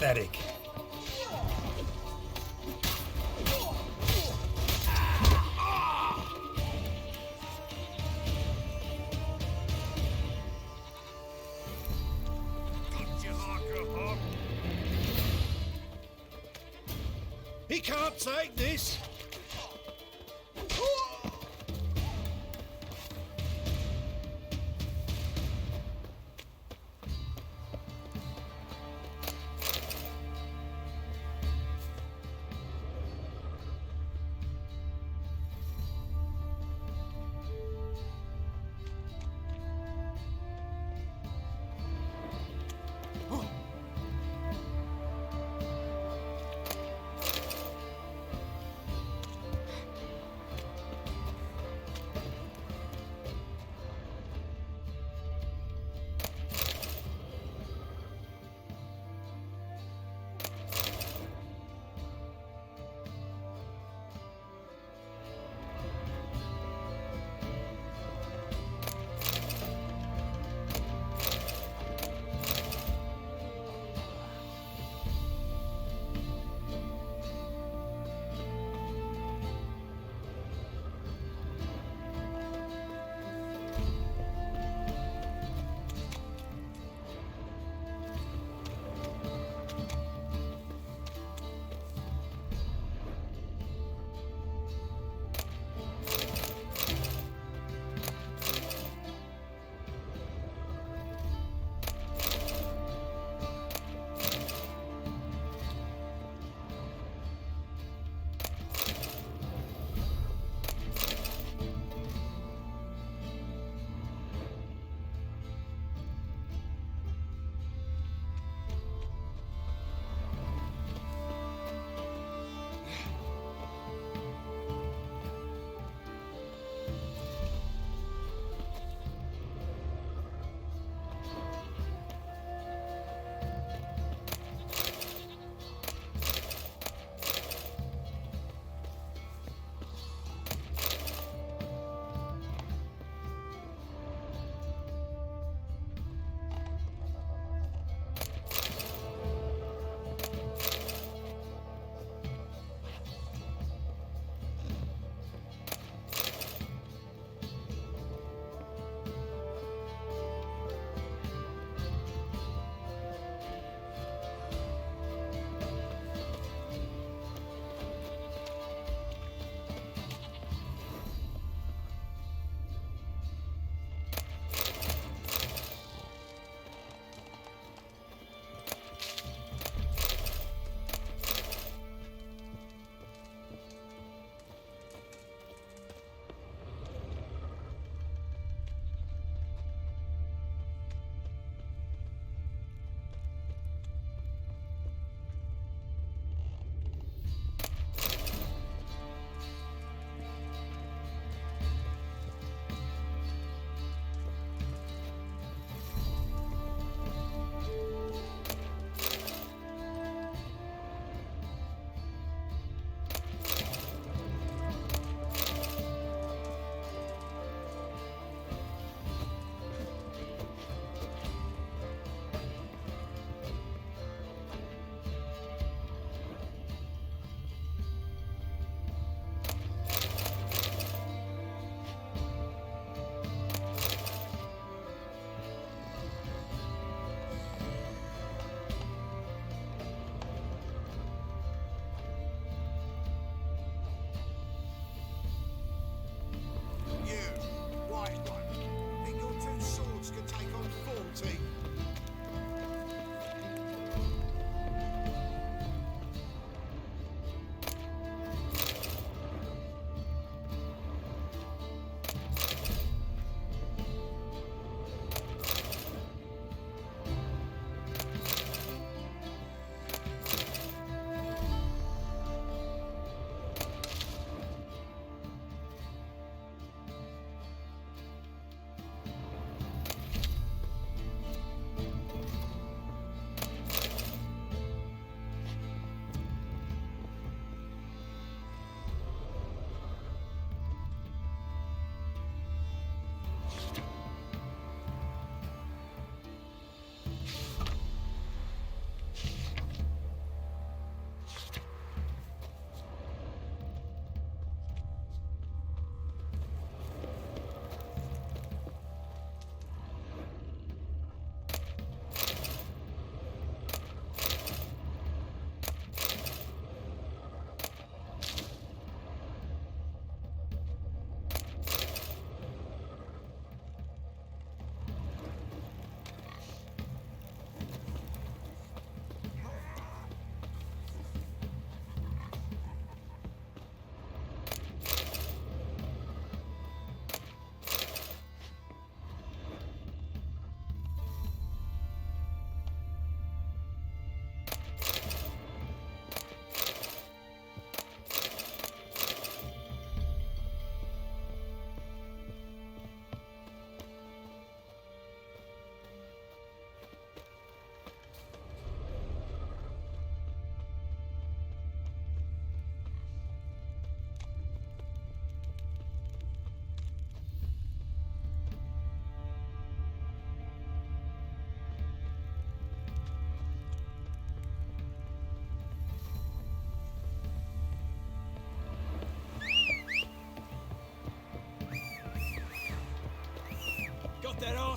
pathetic. He can't take this.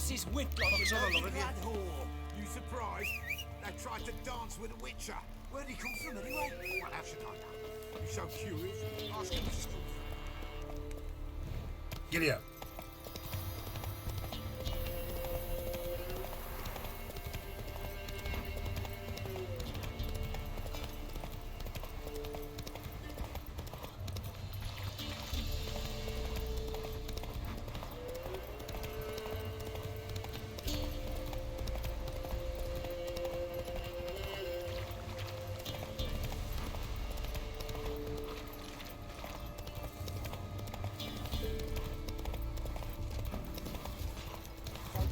What's this wit got? What's on, You Olivia? mad whore. You surprised? They tried to dance with a witcher. Where'd he come from anyway? Well, how should I know? You're so curious. Ask him his truth. Giddy up.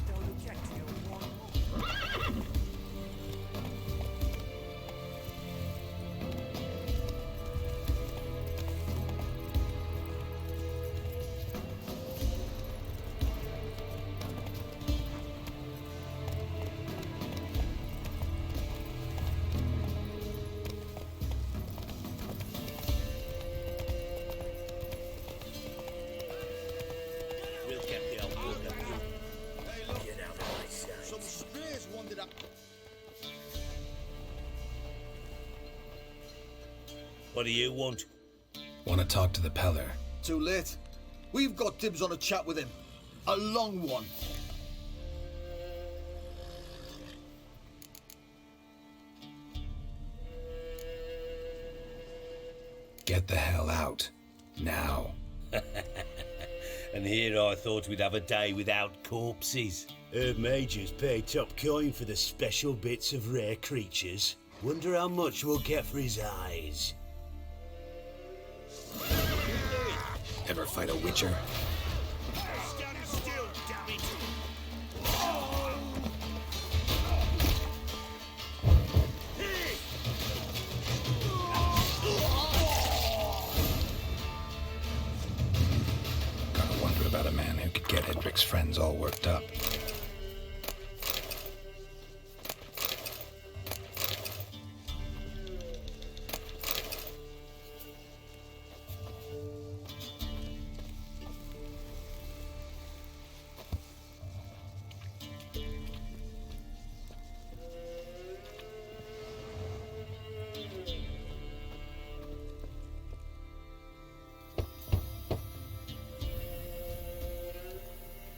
Don't object to your one. We'll get the old book up. Hey, look. Get out of my sight. Some strays wandered up. What do you want? Want to talk to the Peller? Too late. We've got dibs on a chat with him. A long one. Get the hell out. Now. And here I thought we'd have a day without corpses. Heard majors pay top coin for the special bits of rare creatures. Wonder how much we'll get for his eyes. Ever fight a witcher? Stand still, damn it! Gotta wonder about a man who could get Hedrick's friends all worked up.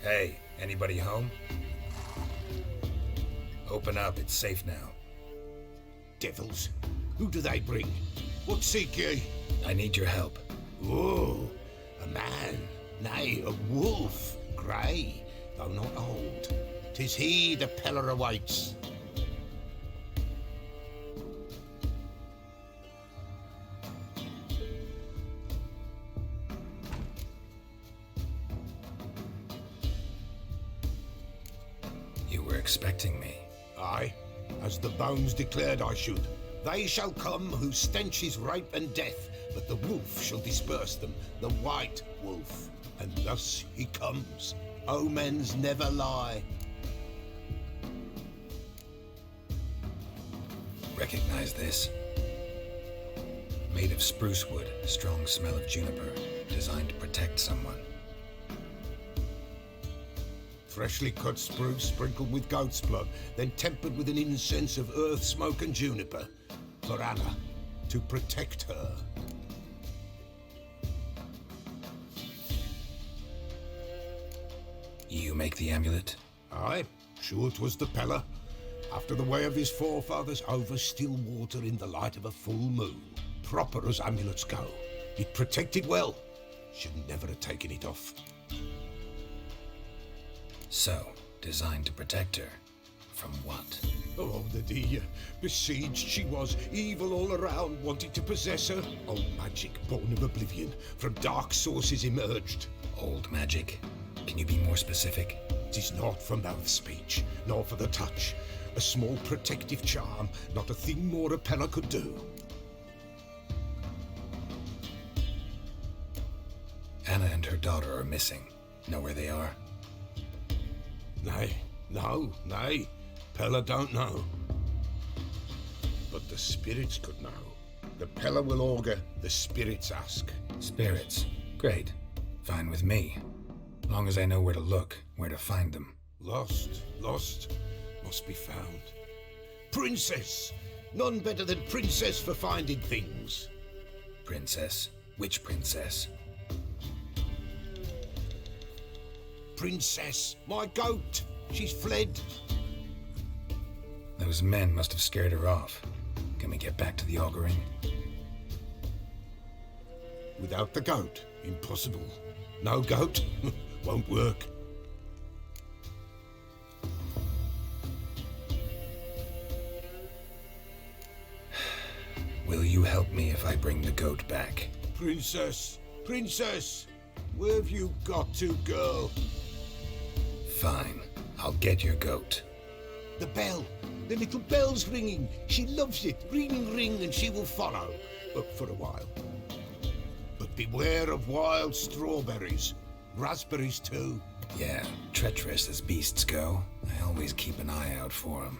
Hey, anybody home? Open up, it's safe now. Devils. Who do they bring? What seek ye? I need your help. Oh, a man. Nay, a wolf. Grey, though not old. 'Tis he the Peller awaits. You were expecting me. Aye, as the bones declared I should. They shall come whose stench is rape and death, but the wolf shall disperse them, the white wolf. And thus he comes. Omens never lie. Recognize this? Made of spruce wood, strong smell of juniper, designed to protect someone. Freshly cut spruce sprinkled with goat's blood, then tempered with an incense of earth, smoke and juniper. For Anna, to protect her. You make the amulet? Aye, sure 'twas the Peller. After the way of his forefathers, over still water in the light of a full moon. Proper as amulets go. It protected well. Should never have taken it off. So, designed to protect her. From what? Oh, the dear. Besieged she was, evil all around, wanted to possess her. Old magic, born of oblivion, from dark sources emerged. Old magic? Can you be more specific? 'Tis not for mouth speech, nor for the touch. A small protective charm, not a thing more a Peller could do. Anna and her daughter are missing. Know where they are? Nay, nay. Peller don't know. But the spirits could know. The Peller will augur, the spirits ask. Spirits. Great. Fine with me. Long as I know where to look, where to find them. Lost, lost, must be found. Princess! None better than Princess for finding things. Princess? Which princess? Princess, my goat! She's fled. Those men must have scared her off. Can we get back to the auguring? Without the goat, impossible. No goat, won't work. Will you help me if I bring the goat back? Princess, princess, where have you got to, girl? Fine. I'll get your goat. The bell, the little bell's ringing. She loves it. Ring, ring, and she will follow. But for a while. But beware of wild strawberries. Raspberries too. Yeah, treacherous as beasts go. I always keep an eye out for them.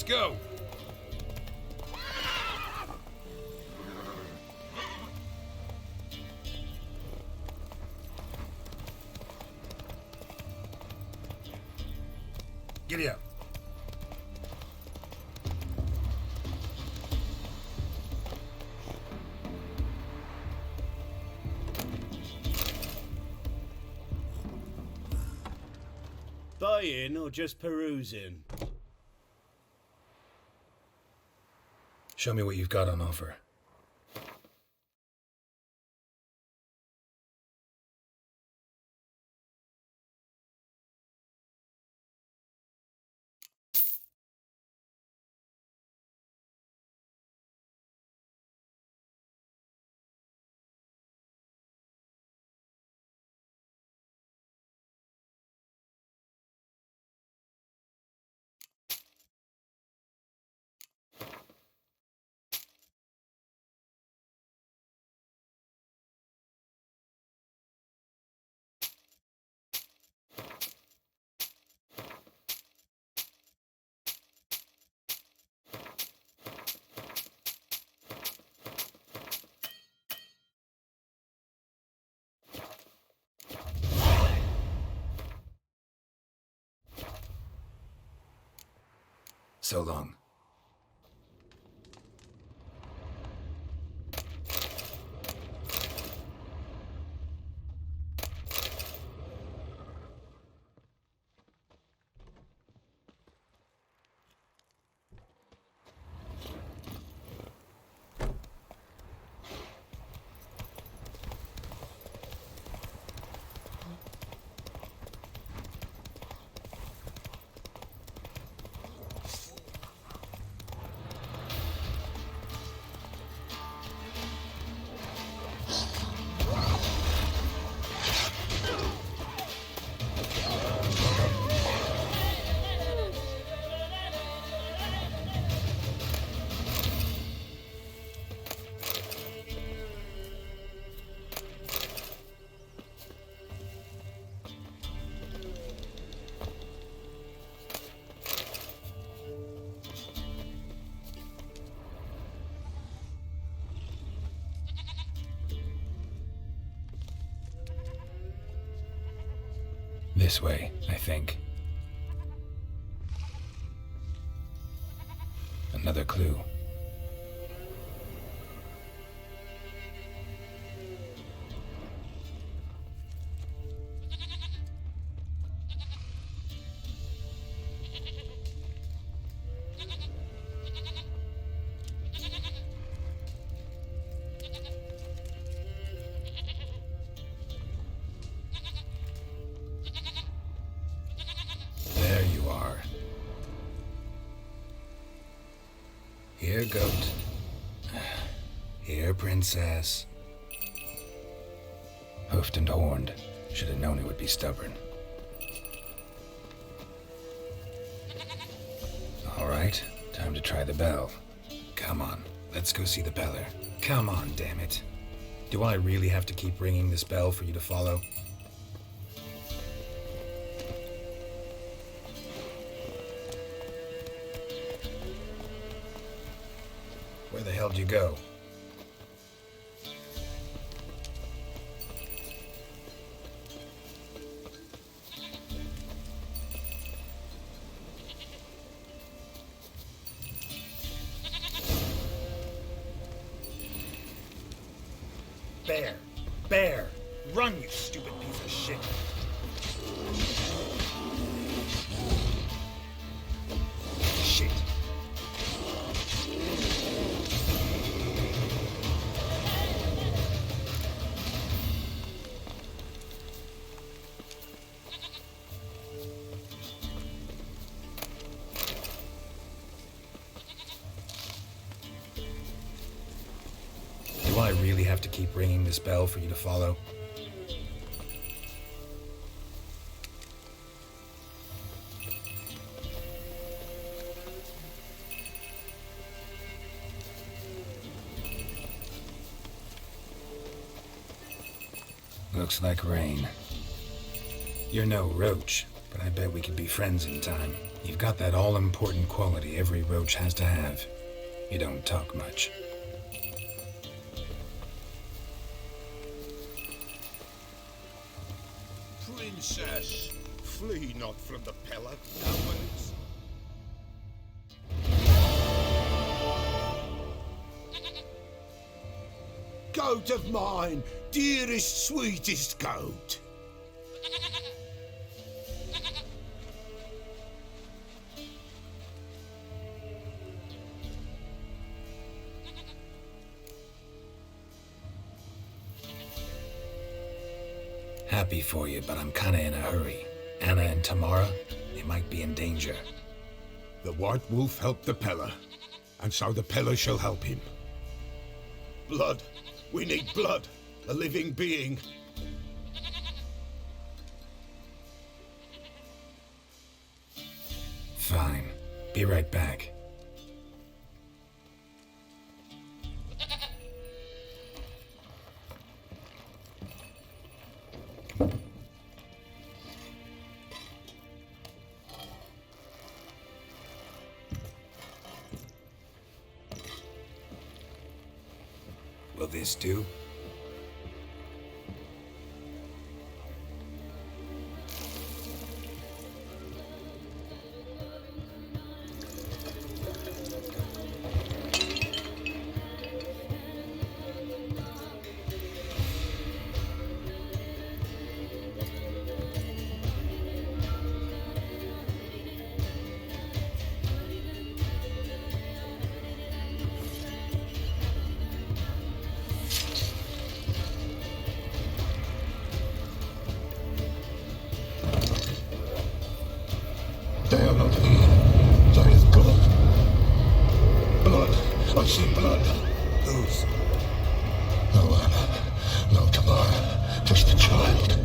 go! Giddy up. Buying or just perusing? Show me what you've got on offer. So long. This way, I think. Another clue. There you are. Here, goat. Here, princess. Hoofed and horned. Should have known it would be stubborn. All right, time to try the bell. Come on, let's go see the beller. Come on, damn it. Do I really have to keep ringing this bell for you to follow? Where the hell did you go? Bear! Bear! Run, you stupid piece of shit! Shit! Do I really have to keep ringing this bell for you to follow? Looks like rain. You're no roach, but I bet we could be friends in time. You've got that all-important quality every roach has to have. You don't talk much. Princess, flee not from the pillar, cowards. Goat of mine, dearest, sweetest goat. Happy for you, but I'm kinda in a hurry. Anna and Tamara, they might be in danger. The White Wolf helped the Peller, and so the Peller shall help him. Blood. We need blood. A living being. Fine. Be right back. Will this do? They are not here. There is blood. Blood. I see blood. Whose? No Anna. No Tamara. Just a child.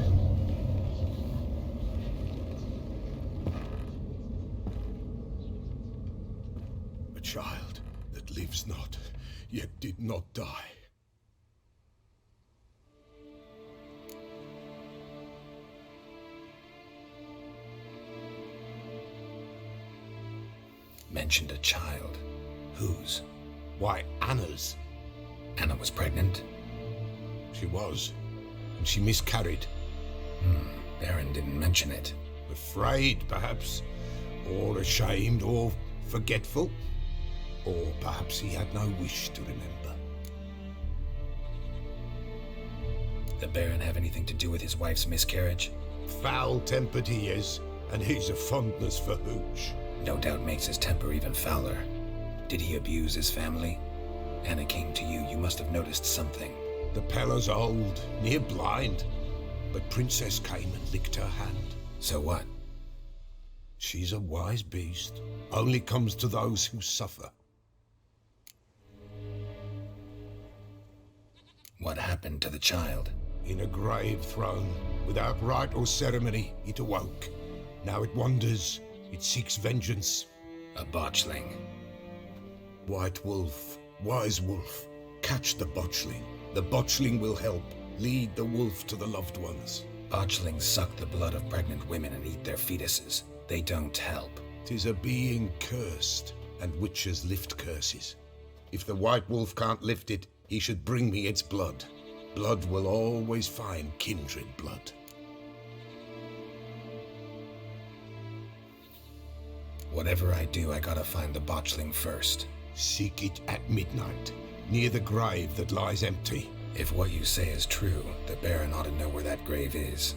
A child that lives not, yet did not die. Mentioned a child. Whose? Why, Anna's. Anna was pregnant? She was, and she miscarried. Baron didn't mention it. Afraid, perhaps, or ashamed, or forgetful. Or perhaps he had no wish to remember. The Baron have anything to do with his wife's miscarriage? Foul-tempered he is, and he's a fondness for hooch. No doubt makes his temper even fouler. Did he abuse his family? Anna came to you. You must have noticed something. The Peller's old, near blind, but Princess came and licked her hand. So what? She's a wise beast, only comes to those who suffer. What happened to the child? In a grave thrown, without rite or ceremony, it awoke. Now it wanders, it seeks vengeance. A botchling. White Wolf, wise wolf, catch the botchling. The botchling will help, lead the wolf to the loved ones. Botchlings suck the blood of pregnant women and eat their fetuses. They don't help. 'Tis a being cursed, and witches lift curses. If the White Wolf can't lift it, he should bring me its blood. Blood will always find kindred blood. Whatever I do, I gotta find the botchling first. Seek it at midnight, near the grave that lies empty. If what you say is true, the Baron ought to know where that grave is.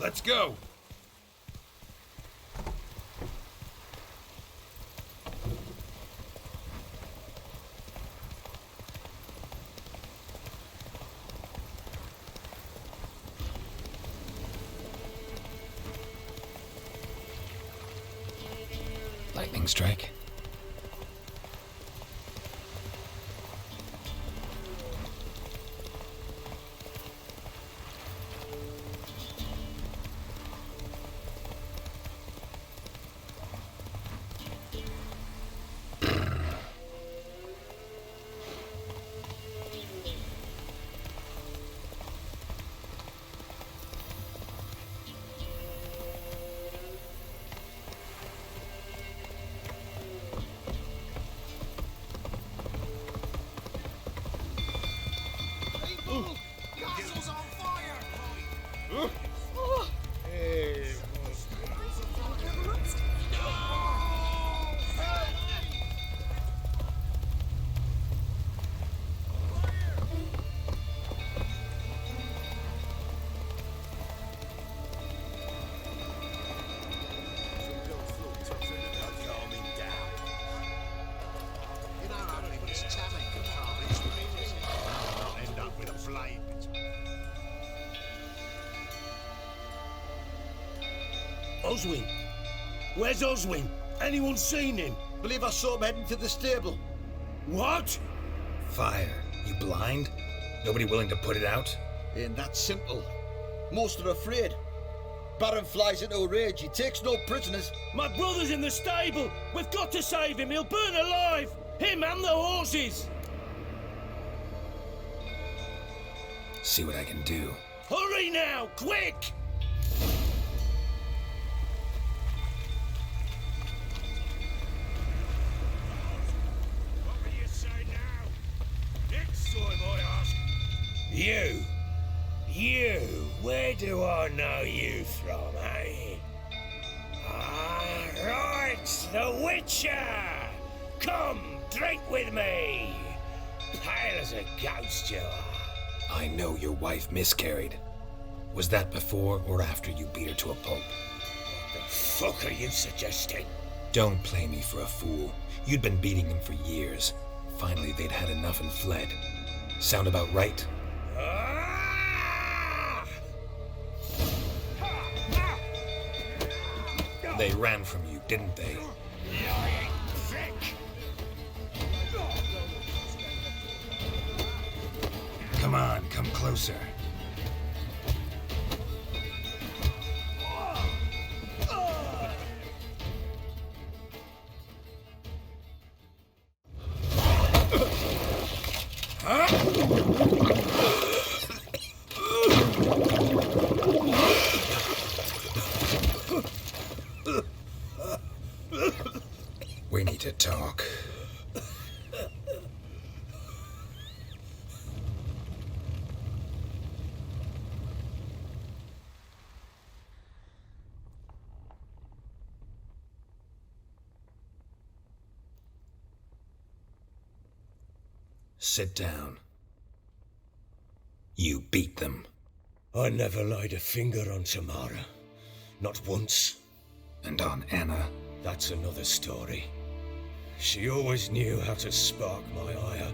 let's go! Lightning strike? Castle's on fire! You don't have anybody's tapping control. It's really not end up with a flame. Oswin? Where's Oswin? Anyone seen him? Believe I saw him heading to the stable. What? Fire. You blind? Nobody willing to put it out? Ain't that simple. Most are afraid. Baron flies into a rage. He takes no prisoners. My brother's in the stable. We've got to save him. He'll burn alive. Him and the horses. See what I can do. Hurry now, quick! What will you say now? Next time I ask. You, where do I know you from, eh? Ah, right, the Witcher! Come, drink with me! Pale as a ghost you are. I know your wife miscarried. Was that before or after you beat her to a pulp? The fuck are you suggesting? Don't play me for a fool. You'd been beating them for years. Finally, they'd had enough and fled. Sound about right? Ah! They ran from you, didn't they? Lying prick! Come on, come closer. We need to talk. Sit down. You beat them. I never laid a finger on Tamara. Not once. And on Anna. That's another story. She always knew how to spark my ire.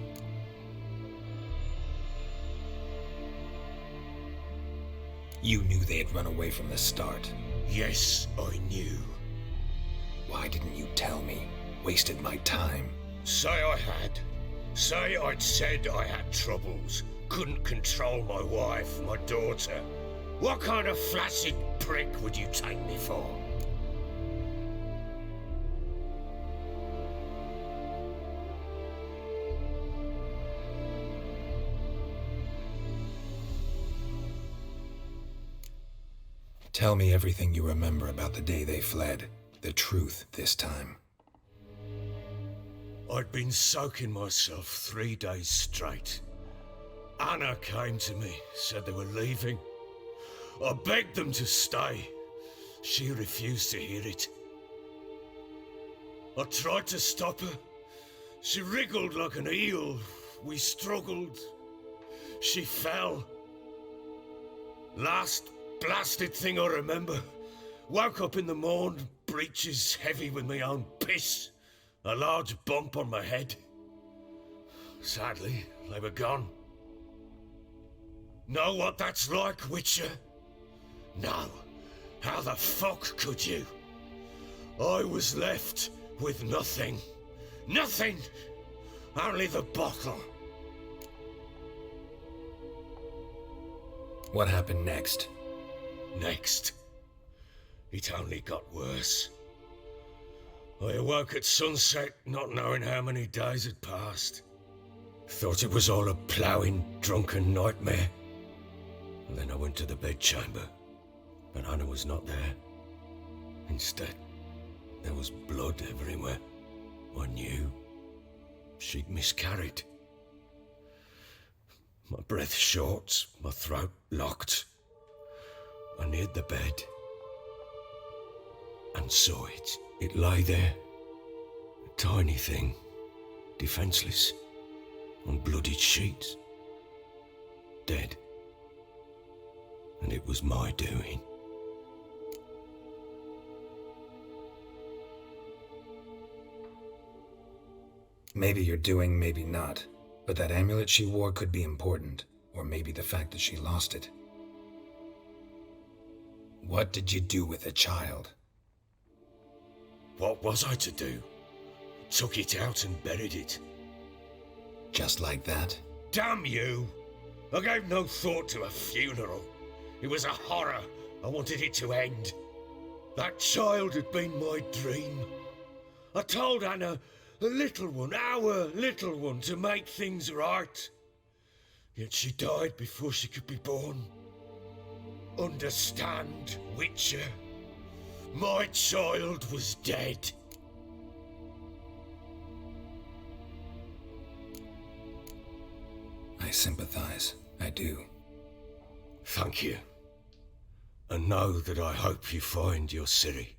You knew they had run away from the start. Yes, I knew. Why didn't you tell me? Wasted my time. Say I had. Say I'd said I had troubles. Couldn't control my wife, my daughter. What kind of flaccid prick would you take me for? Tell me everything you remember about the day they fled. The truth this time. I'd been soaking myself 3 days straight. Anna came to me, said they were leaving. I begged them to stay. She refused to hear it. I tried to stop her. She wriggled like an eel. We struggled. She fell. Last blasted thing I remember. Woke up in the morn, breeches heavy with my own piss. A large bump on my head. Sadly, they were gone. Know what that's like, Witcher? No. How the fuck could you? I was left with nothing. Nothing! Only the bottle. What happened next? Next. It only got worse. I awoke at sunset, not knowing how many days had passed. Thought it was all a ploughing, drunken nightmare. And then I went to the bedchamber, but Anna was not there. Instead, there was blood everywhere. I knew she'd miscarried. My breath short, my throat locked. I neared the bed and saw it. It lay there, a tiny thing, defenseless, on bloodied sheets, dead. And it was my doing. Maybe you're doing, maybe not. But that amulet she wore could be important. Or maybe the fact that she lost it. What did you do with the child? What was I to do? Took it out and buried it. Just like that? Damn you! I gave no thought to a funeral. It was a horror. I wanted it to end. That child had been my dream. I told Anna, the little one, our little one, to make things right. Yet she died before she could be born. Understand, Witcher? My child was dead. I sympathize. I do. Thank you. And know that I hope you find your Ciri.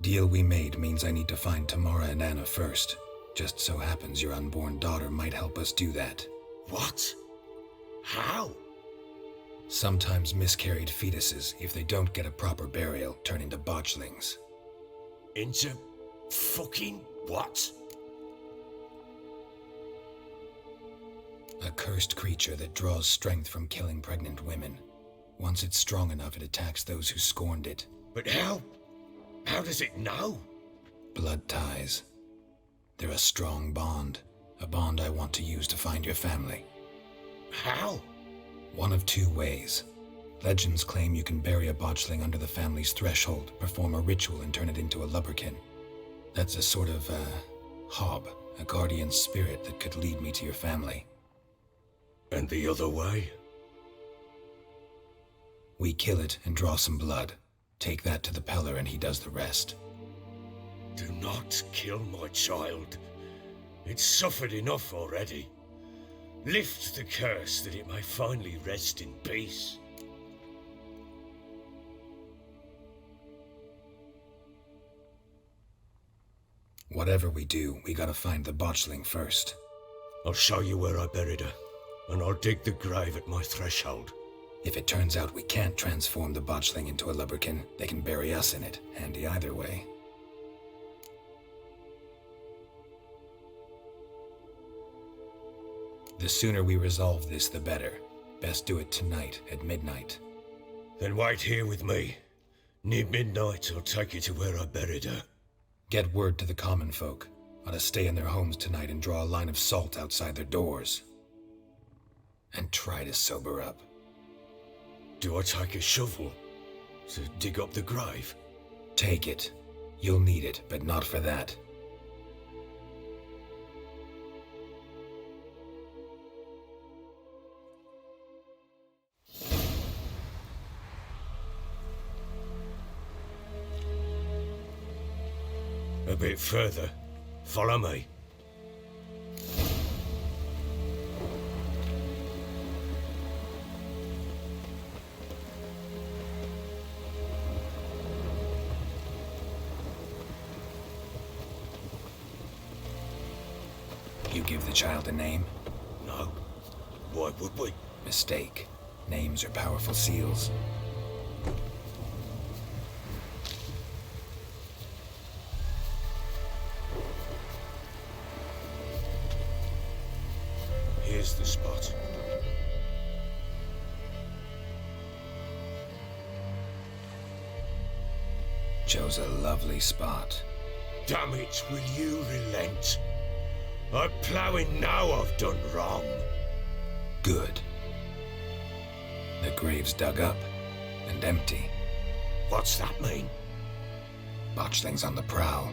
Deal we made means I need to find Tamara and Anna first. Just so happens your unborn daughter might help us do that. What? How? Sometimes miscarried fetuses, if they don't get a proper burial, turn into botchlings. Into fucking what? A cursed creature that draws strength from killing pregnant women. Once it's strong enough, it attacks those who scorned it. But how? How does it know? Blood ties. They're a strong bond. A bond I want to use to find your family. How? One of two ways. Legends claim you can bury a botchling under the family's threshold, perform a ritual, and turn it into a lubberkin. That's a sort of, hob, a guardian spirit that could lead me to your family. And the other way? We kill it and draw some blood. Take that to the Peller and he does the rest. Do not kill my child. It's suffered enough already. Lift the curse that it may finally rest in peace. Whatever we do, we gotta find the botchling first. I'll show you where I buried her, and I'll dig the grave at my threshold. If it turns out we can't transform the botchling into a lubberkin, they can bury us in it. Handy either way. The sooner we resolve this, the better. Best do it tonight, at midnight. Then wait here with me. Near midnight, I'll take you to where I buried her. Get word to the common folk. Ought to stay in their homes tonight and draw a line of salt outside their doors. And try to sober up. Do I take a shovel to dig up the grave? Take it. You'll need it, but not for that. A bit further. Follow me. You give the child a name? No. Why would we? Mistake. Names are powerful seals. Here's the spot. Chose a lovely spot. Damn it, will you relent? I'm ploughing now I've done wrong. Good. The grave's dug up and empty. What's that mean? Botchling's on the prowl.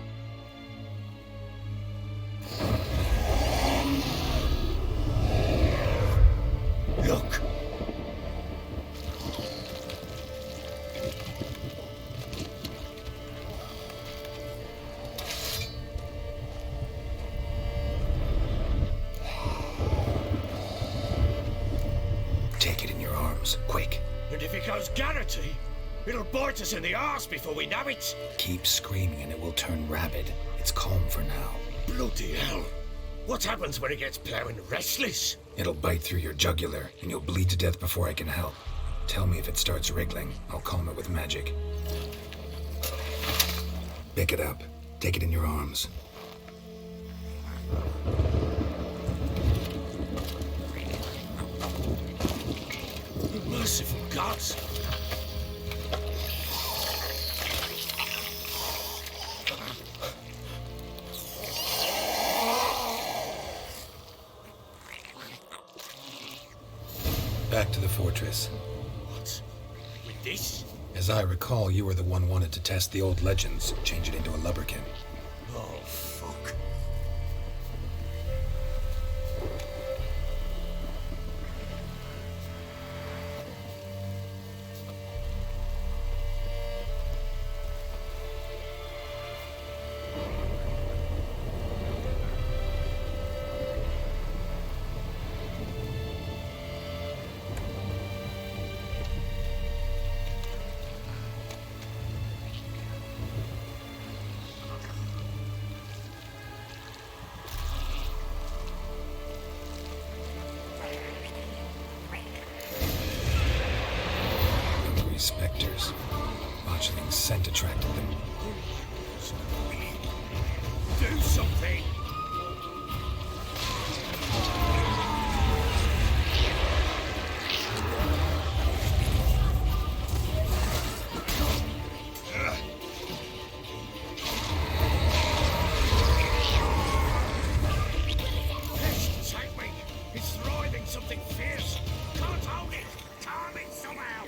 Look! Take it in your arms, quick. And if it goes Garrity, it'll bite us in the arse before we know it. Keep screaming and it will turn rabid. It's calm for now. Bloody hell. What happens when it gets ploughing restless? It'll bite through your jugular, and you'll bleed to death before I can help. Tell me if it starts wriggling. I'll calm it with magic. Pick it up. Take it in your arms. Merciful gods! Back to the fortress. What? With this? As I recall, you were the one wanted to test the old legends, change it into a lubberkin. Oh, fuck. Hungry specters. Botchling's scent attracted them. Do something! Take me! It's writhing something fierce! Can't hold it! Calm it somehow!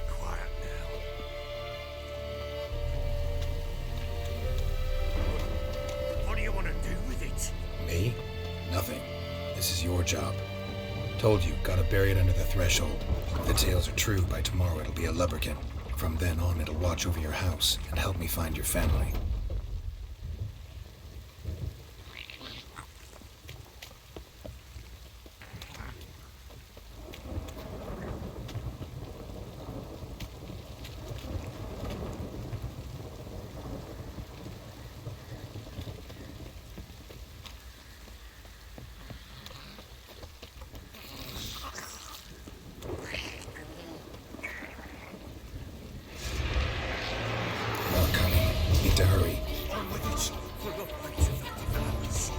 Quiet now. What do you want to do with it? Me? Nothing. This is your job. Told you, gotta bury it under the threshold. If the tales are true, by tomorrow it'll be a lubberkin. From then on, it'll watch over your house and help me find your family. More coming. Need to hurry. On with it! For the light of the hours.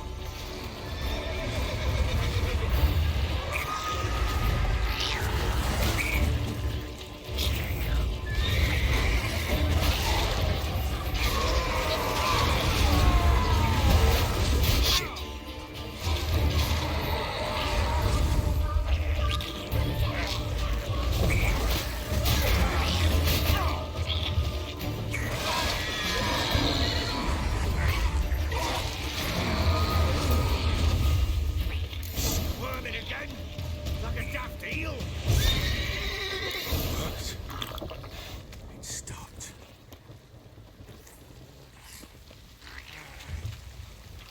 Squirming again, like a daft eel. Worked. It stopped.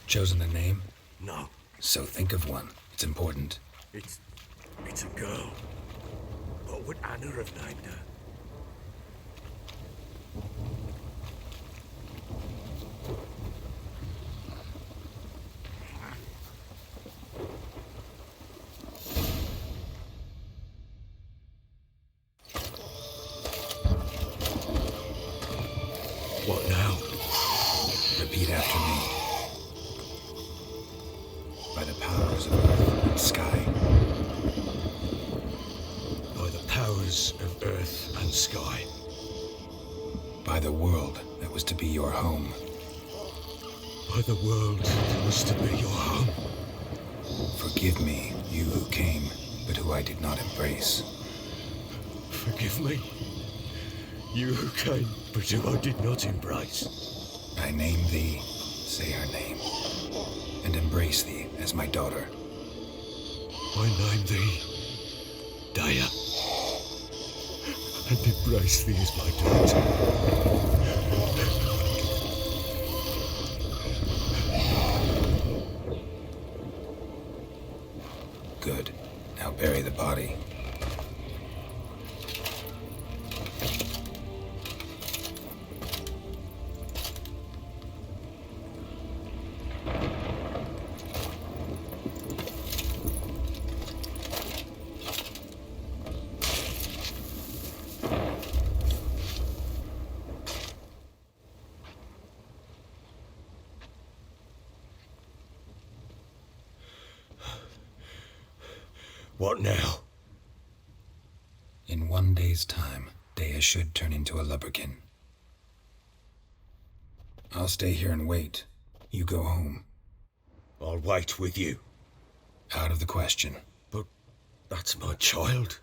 Chosen a name? No, So think of one. It's important. it's a girl. What would Anna have named her? me. By the powers of earth and sky. By the powers of earth and sky. By the world that was to be your home. By the world that was to be your home. Forgive me, you who came, but who I did not embrace. Forgive me, you who came, but who I did not embrace. I name thee, say her name, and embrace thee as my daughter. I name thee Daya, and embrace thee as my daughter. Good. Now bury the body. What now? In 1 day's time, Dea should turn into a lubberkin. I'll stay here and wait. You go home. I'll wait with you. Out of the question. But that's my child.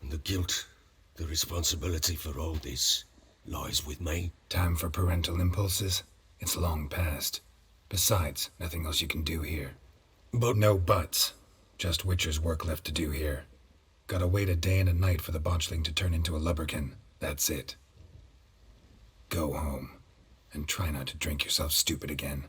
And the guilt, the responsibility for all this lies with me. Time for parental impulses? It's long past. Besides, nothing else you can do here. But No buts. Just Witcher's work left to do here. Gotta wait a day and a night for the botchling to turn into a lubberkin. That's it. Go home. And try not to drink yourself stupid again.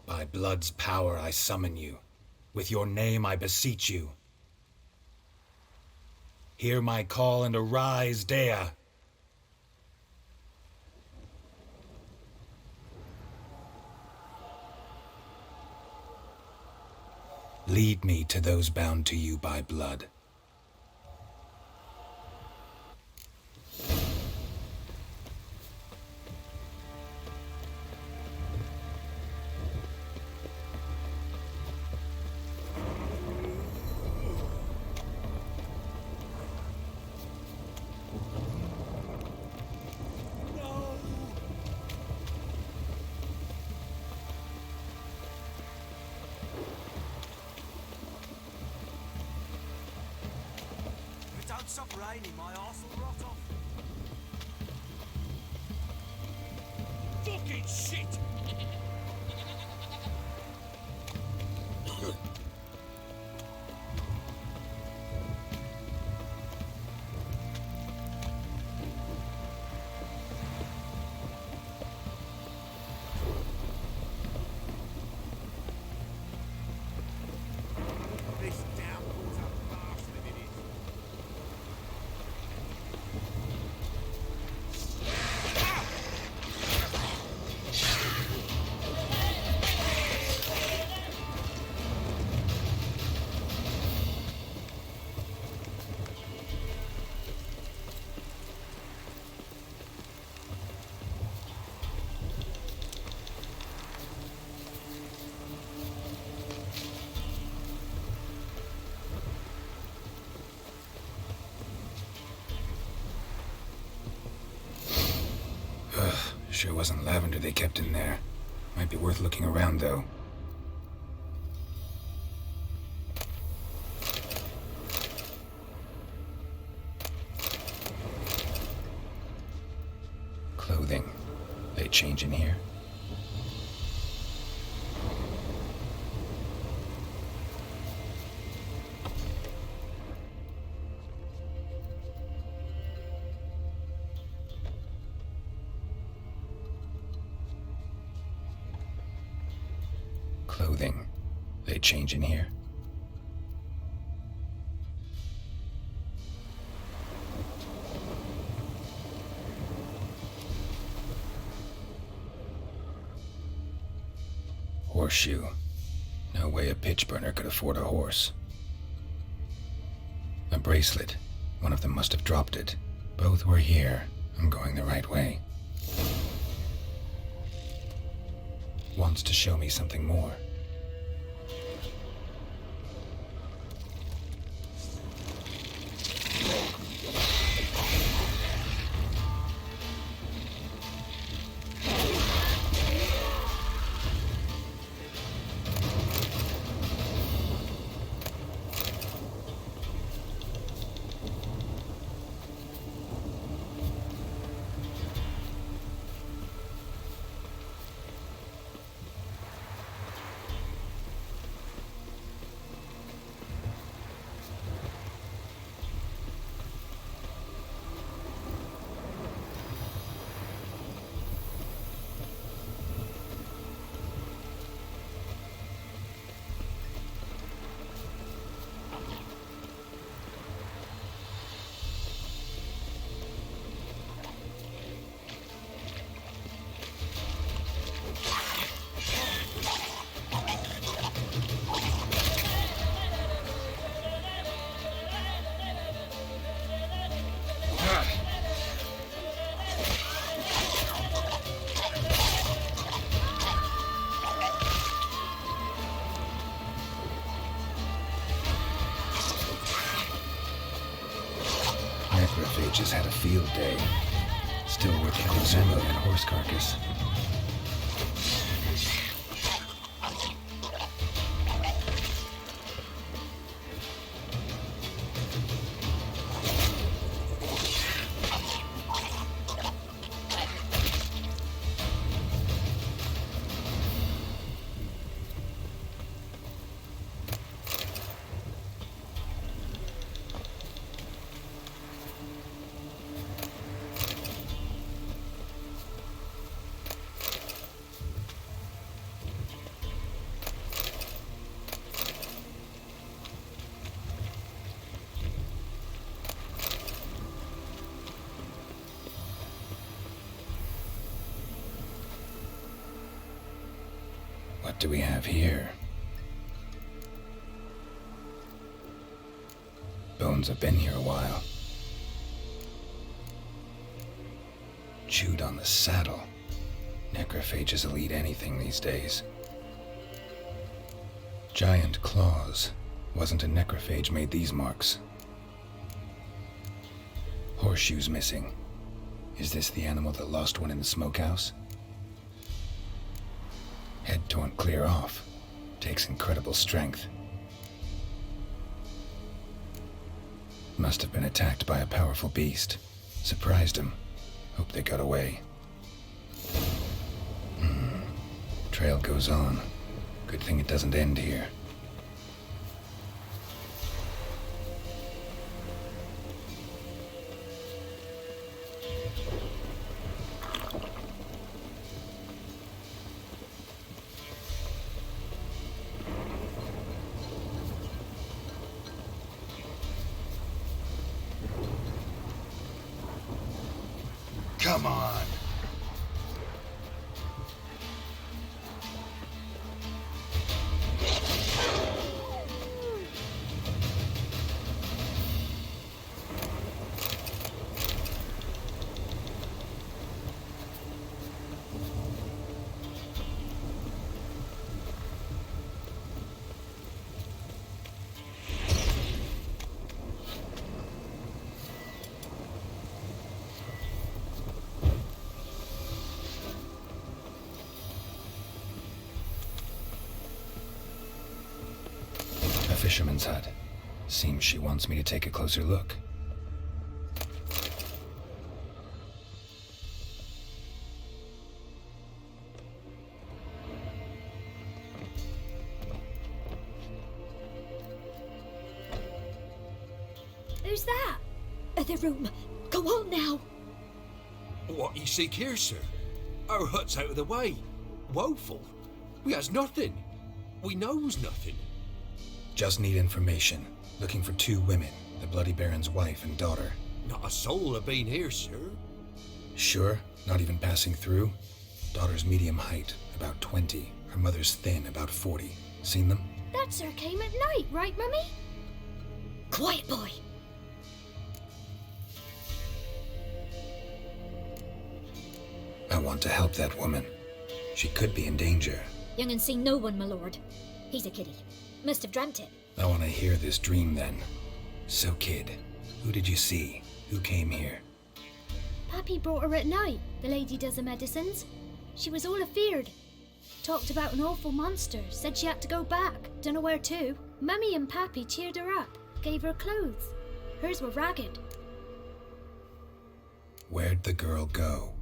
By blood's power I summon you. With your name I beseech you. Hear my call and arise, Dea. Lead me to those bound to you by blood. If it don't stop raining, my arse will rot off. fucking shit! This downpour's a bastard, it is. Sure wasn't lavender they kept in there. Might be worth looking around, though. Clothing. They change in here? Clothing. They change in here? Horseshoe. No way a pitch burner could afford a horse. A bracelet. One of them must have dropped it. Both were here. I'm going the right way. Wants to show me something more. Necrophages had a field day. Still working on ammo and horse carcass. What do we have here? Bones have been here a while. Chewed on the saddle. Necrophages will eat anything these days. Giant claws. Wasn't a necrophage made these marks. Horseshoes missing. Is this the animal that lost one in the smokehouse? Head torn clear off. Takes incredible strength. Must have been attacked by a powerful beast. Surprised him. Hope they got away. Trail goes on. Good thing it doesn't end here. Come on. Fisherman's hut. Seems she wants me to take a closer look. Who's that? The room. Go on now. What you seek here, sir? Our hut's out of the way. Woeful. We has nothing. We knows nothing. Just need information. Looking for 2 women, the Bloody Baron's wife and daughter. Not a soul have been here, sir. Sure? Not even passing through? Daughter's medium height, about 20. Her mother's thin, about 40. Seen them? That sir came at night, right, Mummy? Quiet, boy. I want to help that woman. She could be in danger. Young and seen no one, my lord. He's a kiddie. Must have dreamt it. I want to hear this dream then. So, kid, who did you see? Who came here? Pappy brought her at night. The lady does the medicines. She was all afeared. Talked about an awful monster. Said she had to go back. Dunno where to. Mummy and Pappy cheered her up. Gave her clothes. Hers were ragged. Where'd the girl go?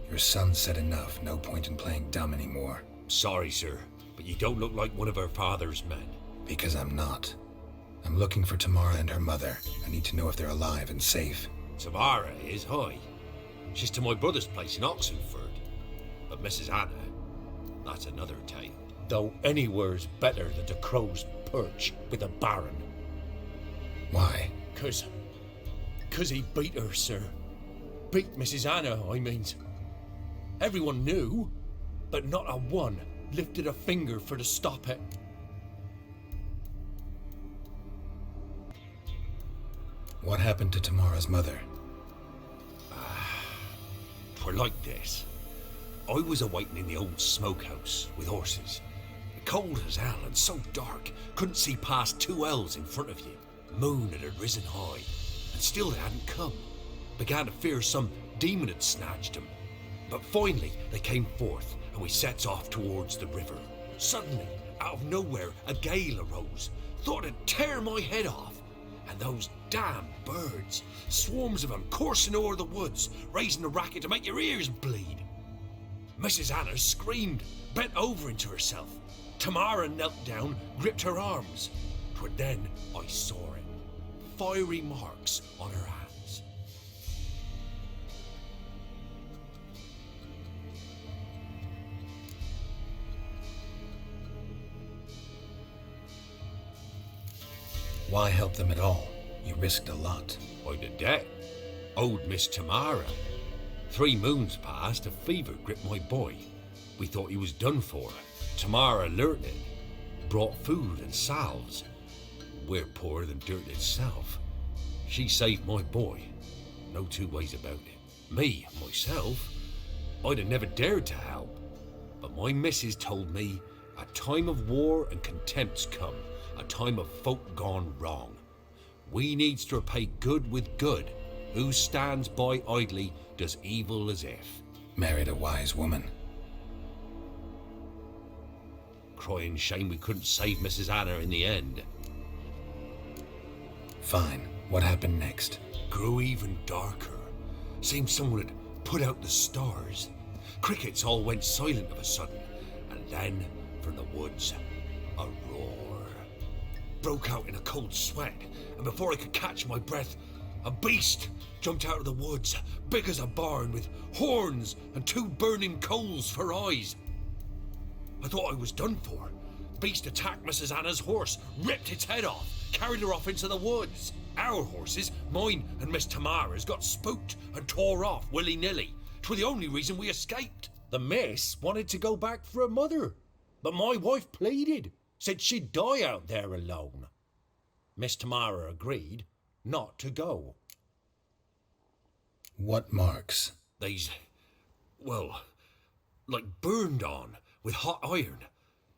Your son said enough. No point in playing dumb anymore. Sorry, sir, but you don't look like one of her father's men. Because I'm not. I'm looking for Tamara and her mother. I need to know if they're alive and safe. Tamara is high. She's to my brother's place in Oxenford. But Mrs. Anna, that's another tale. Though anywhere's better than the crow's perch with a baron. Why? Cause he beat her, sir. Beat Mrs. Anna, I means. Everyone knew, but not a one lifted a finger for to stop it. What happened to Tamara's mother? Twere like this. I was awaiting in the old smokehouse with horses. Cold as hell and so dark, couldn't see past 2 ells in front of you. Moon had risen high, and still they hadn't come. Began to fear some demon had snatched them. But finally they came forth, and we sets off towards the river. Suddenly, out of nowhere, a gale arose. Thought it'd tear my head off. And those damn birds, swarms of them coursing o'er the woods, raising a racket to make your ears bleed. Mrs. Anna screamed, bent over into herself. Tamara knelt down, gripped her arms. 'Twere then I saw it. Fiery marks on her hands. Why help them at all? You risked a lot. I'd a debt. Owed Miss Tamara. 3 moons passed, a fever gripped my boy. We thought he was done for. Tamara learnt it. Brought food and salves. We're poorer than dirt itself. She saved my boy. No 2 ways about it. Me, myself, I'd have never dared to help. But my missus told me a time of war and contempt's come. A time of folk gone wrong. We needs to repay good with good. Who stands by idly does evil as if. Married a wise woman. Crying shame we couldn't save Mrs. Anna in the end. Fine. What happened next? Grew even darker. Seemed someone had put out the stars. Crickets all went silent of a sudden. And then, from the woods, a roar. Broke out in a cold sweat, and before I could catch my breath, a beast jumped out of the woods, big as a barn, with horns and 2 burning coals for eyes. I thought I was done for. Beast attacked Mrs. Anna's horse, ripped its head off, carried her off into the woods. Our horses, mine and Miss Tamara's, got spooked and tore off willy-nilly. 'Twere the only reason we escaped. The miss wanted to go back for her mother, but my wife pleaded. Said she'd die out there alone. Miss Tamara agreed not to go. What marks? They's, well, like burned on with hot iron.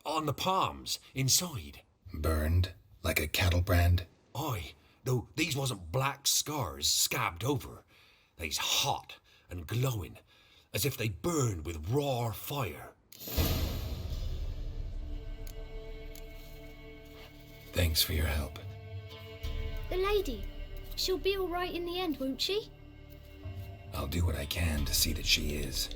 On the palms, inside. Burned? Like a cattle brand? Aye, though these wasn't black scars scabbed over. They's hot and glowing, as if they burned with raw fire. Thanks for your help. The lady. She'll be all right in the end, won't she? I'll do what I can to see that she is.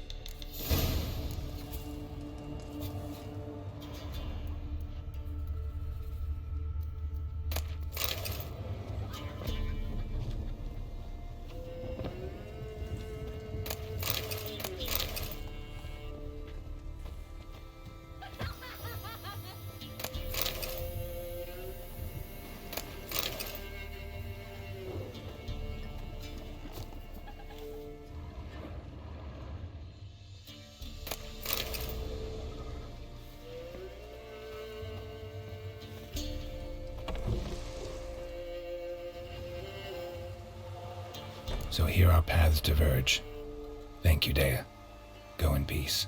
our paths diverge. Thank you, Dea. Go in peace.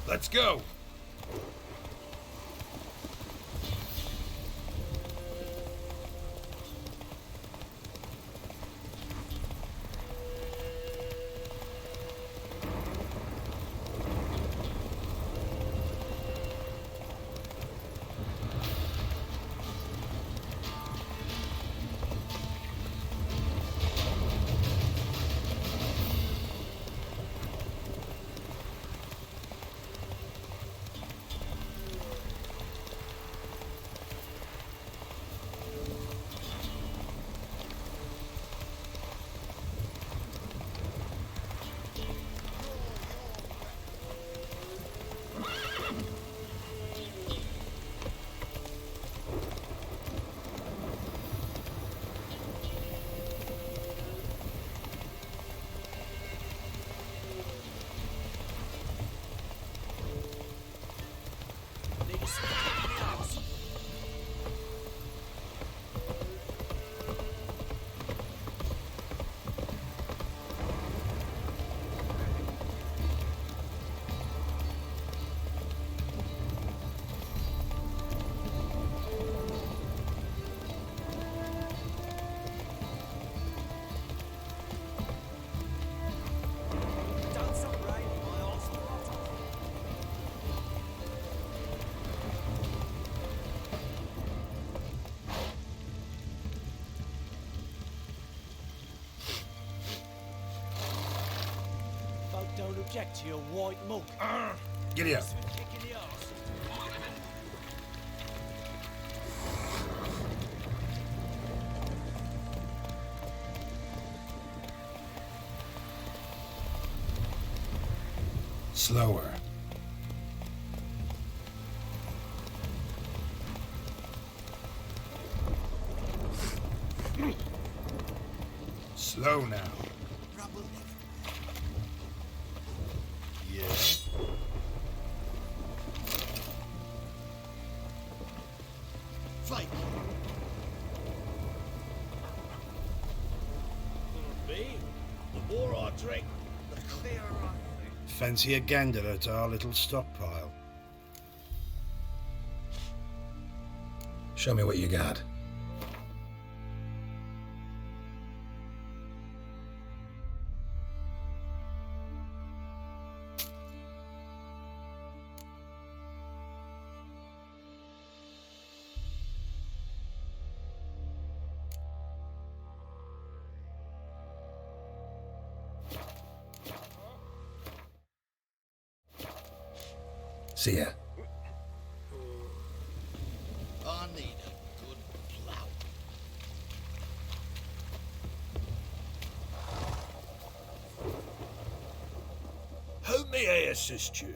Let's go! Don't object to your white mug. Giddy up. Kick in the arse. Slower. Slow now. Flake. Me? The more I drink, the clearer I think. Fancy a gander at our little stockpile. Show me what you got. See ya. I need a good plough. How may I assist you?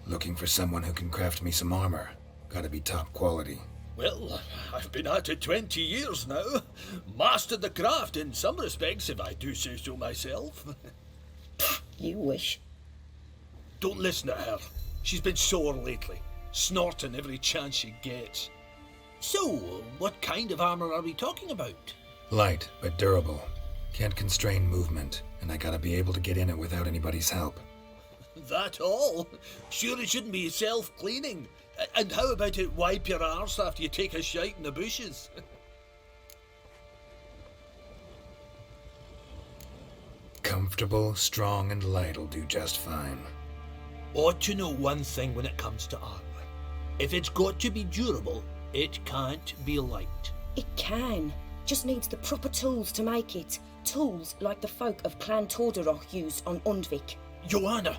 Looking for someone who can craft me some armor. Gotta be top quality. Well, I've been at it 20 years now. Mastered the craft in some respects, if I do say so myself. You wish. Don't listen to her. She's been sore lately, snorting every chance she gets. So, what kind of armor are we talking about? Light, but durable. Can't constrain movement, and I gotta be able to get in it without anybody's help. That all? Sure it shouldn't be self-cleaning. And how about it wipe your arse after you take a shite in the bushes? Comfortable, strong, and light'll do just fine. Ought to know one thing when it comes to armor. If it's got to be durable, it can't be light. It can. Just needs the proper tools to make it. Tools like the folk of Clan Torderoch used on Undvik. Joanna,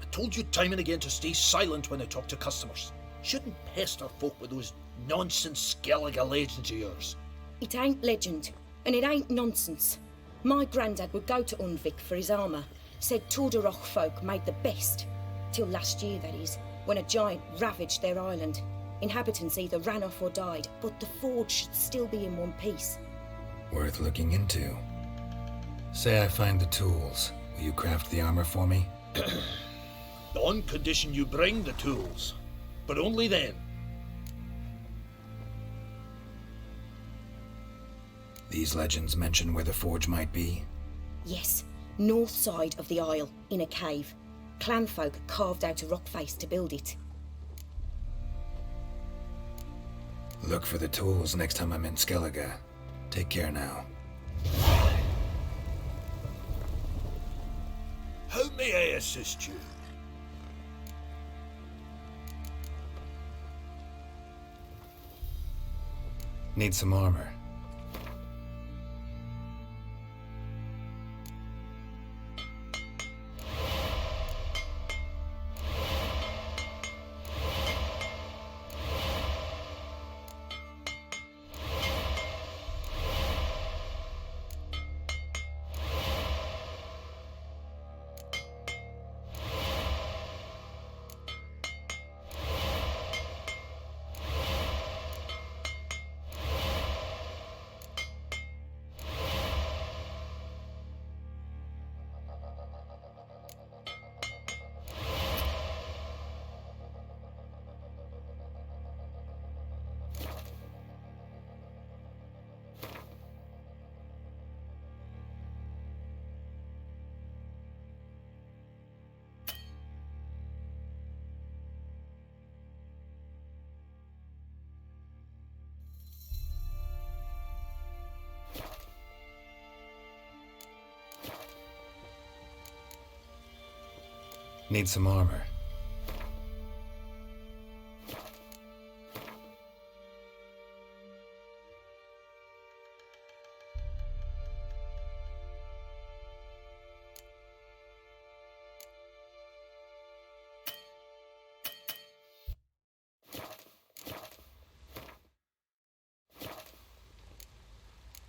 I told you time and again to stay silent when I talk to customers. Shouldn't pester folk with those nonsense Skellige legends of yours. It ain't legend, and it ain't nonsense. My granddad would go to Undvik for his armour. Said Torderoch folk made the best. Till last year, that is, when a giant ravaged their island. Inhabitants either ran off or died, but the forge should still be in one piece. Worth looking into. Say I find the tools. Will you craft the armor for me? On condition you bring the tools. But only then. These legends mention where the forge might be? Yes, north side of the isle, in a cave. Clanfolk carved out a rock face to build it. Look for the tools next time I'm in Skellige. Take care now. How may I assist you? Need some armor. Need some armor.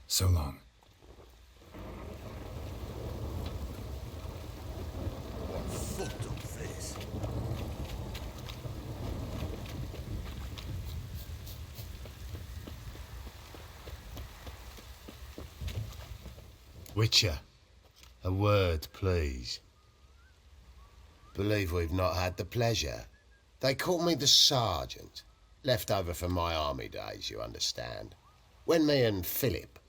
So long. What fucked up face? Witcher, a word, please. Believe we've not had the pleasure. They call me the Sergeant. Left over from my army days, you understand. When me and Philip,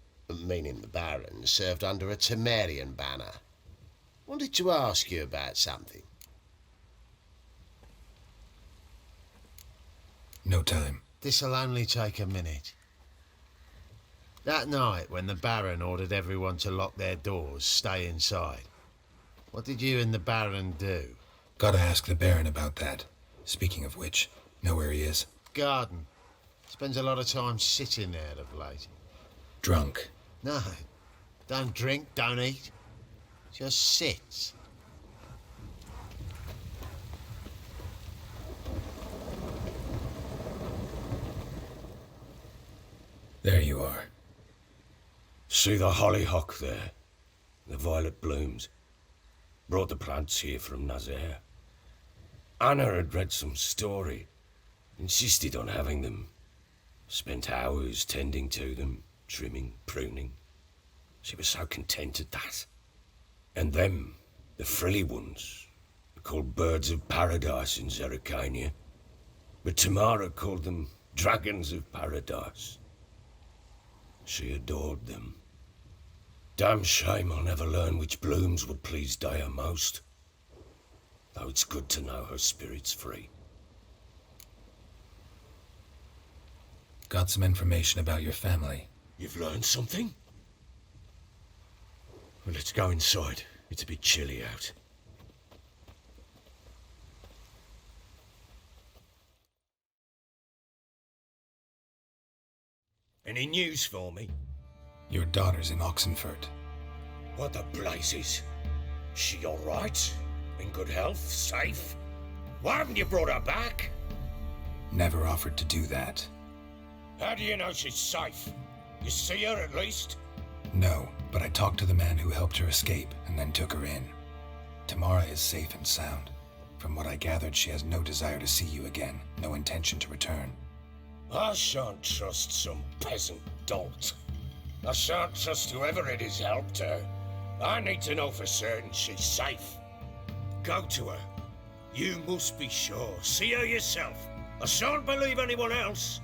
meaning the Baron, served under a Temerian banner. Wanted to ask you about something. No time. This'll only take a minute. That night when the Baron ordered everyone to lock their doors, stay inside. What did you and the Baron do? Gotta ask the Baron about that. Speaking of which, know where he is? Garden. Spends a lot of time sitting there of late. Drunk. No. Don't drink, don't eat. Just sits. There you are. See the hollyhock there? The violet blooms. Brought the plants here from Nazaire. Anna had read some story. Insisted on having them. Spent hours tending to them, trimming, pruning. She was so content at that. And them, the frilly ones, are called birds of paradise in Zerrikania. But Tamara called them dragons of paradise. She adored them. Damn shame I'll never learn which blooms would please Daya most. Though it's good to know her spirit's free. Got some information about your family. You've learned something? Well, let's go inside. It's a bit chilly out. Any news for me? Your daughter's in Oxenfurt. What the blazes? She all right? In good health? Safe? Why haven't you brought her back? Never offered to do that. How do you know she's safe? You see her at least? No, but I talked to the man who helped her escape and then took her in. Tamara is safe and sound. From what I gathered, she has no desire to see you again, no intention to return. I shan't trust some peasant dolt. I shan't trust whoever it is helped her. I need to know for certain she's safe. Go to her. You must be sure. See her yourself. I shan't believe anyone else.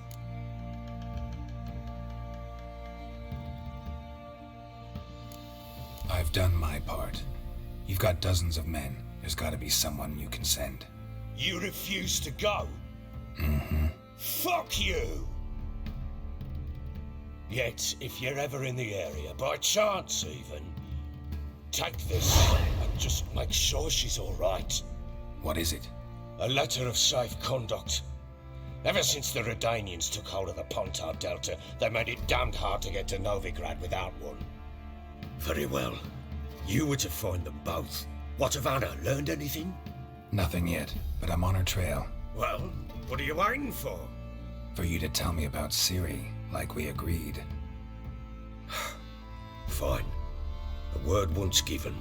I've done my part. You've got dozens of men. There's got to be someone you can send. You refuse to go? Mm-hmm. Fuck you! Yet, if you're ever in the area, by chance even, take this and just make sure she's all right. What is it? A letter of safe conduct. Ever since the Redanians took hold of the Pontar Delta, they made it damned hard to get to Novigrad without one. Very well. You were to find them both. What of Anna? Learned anything? Nothing yet, but I'm on her trail. Well, what are you waiting for? For you to tell me about Ciri, like we agreed. Fine. A word once given.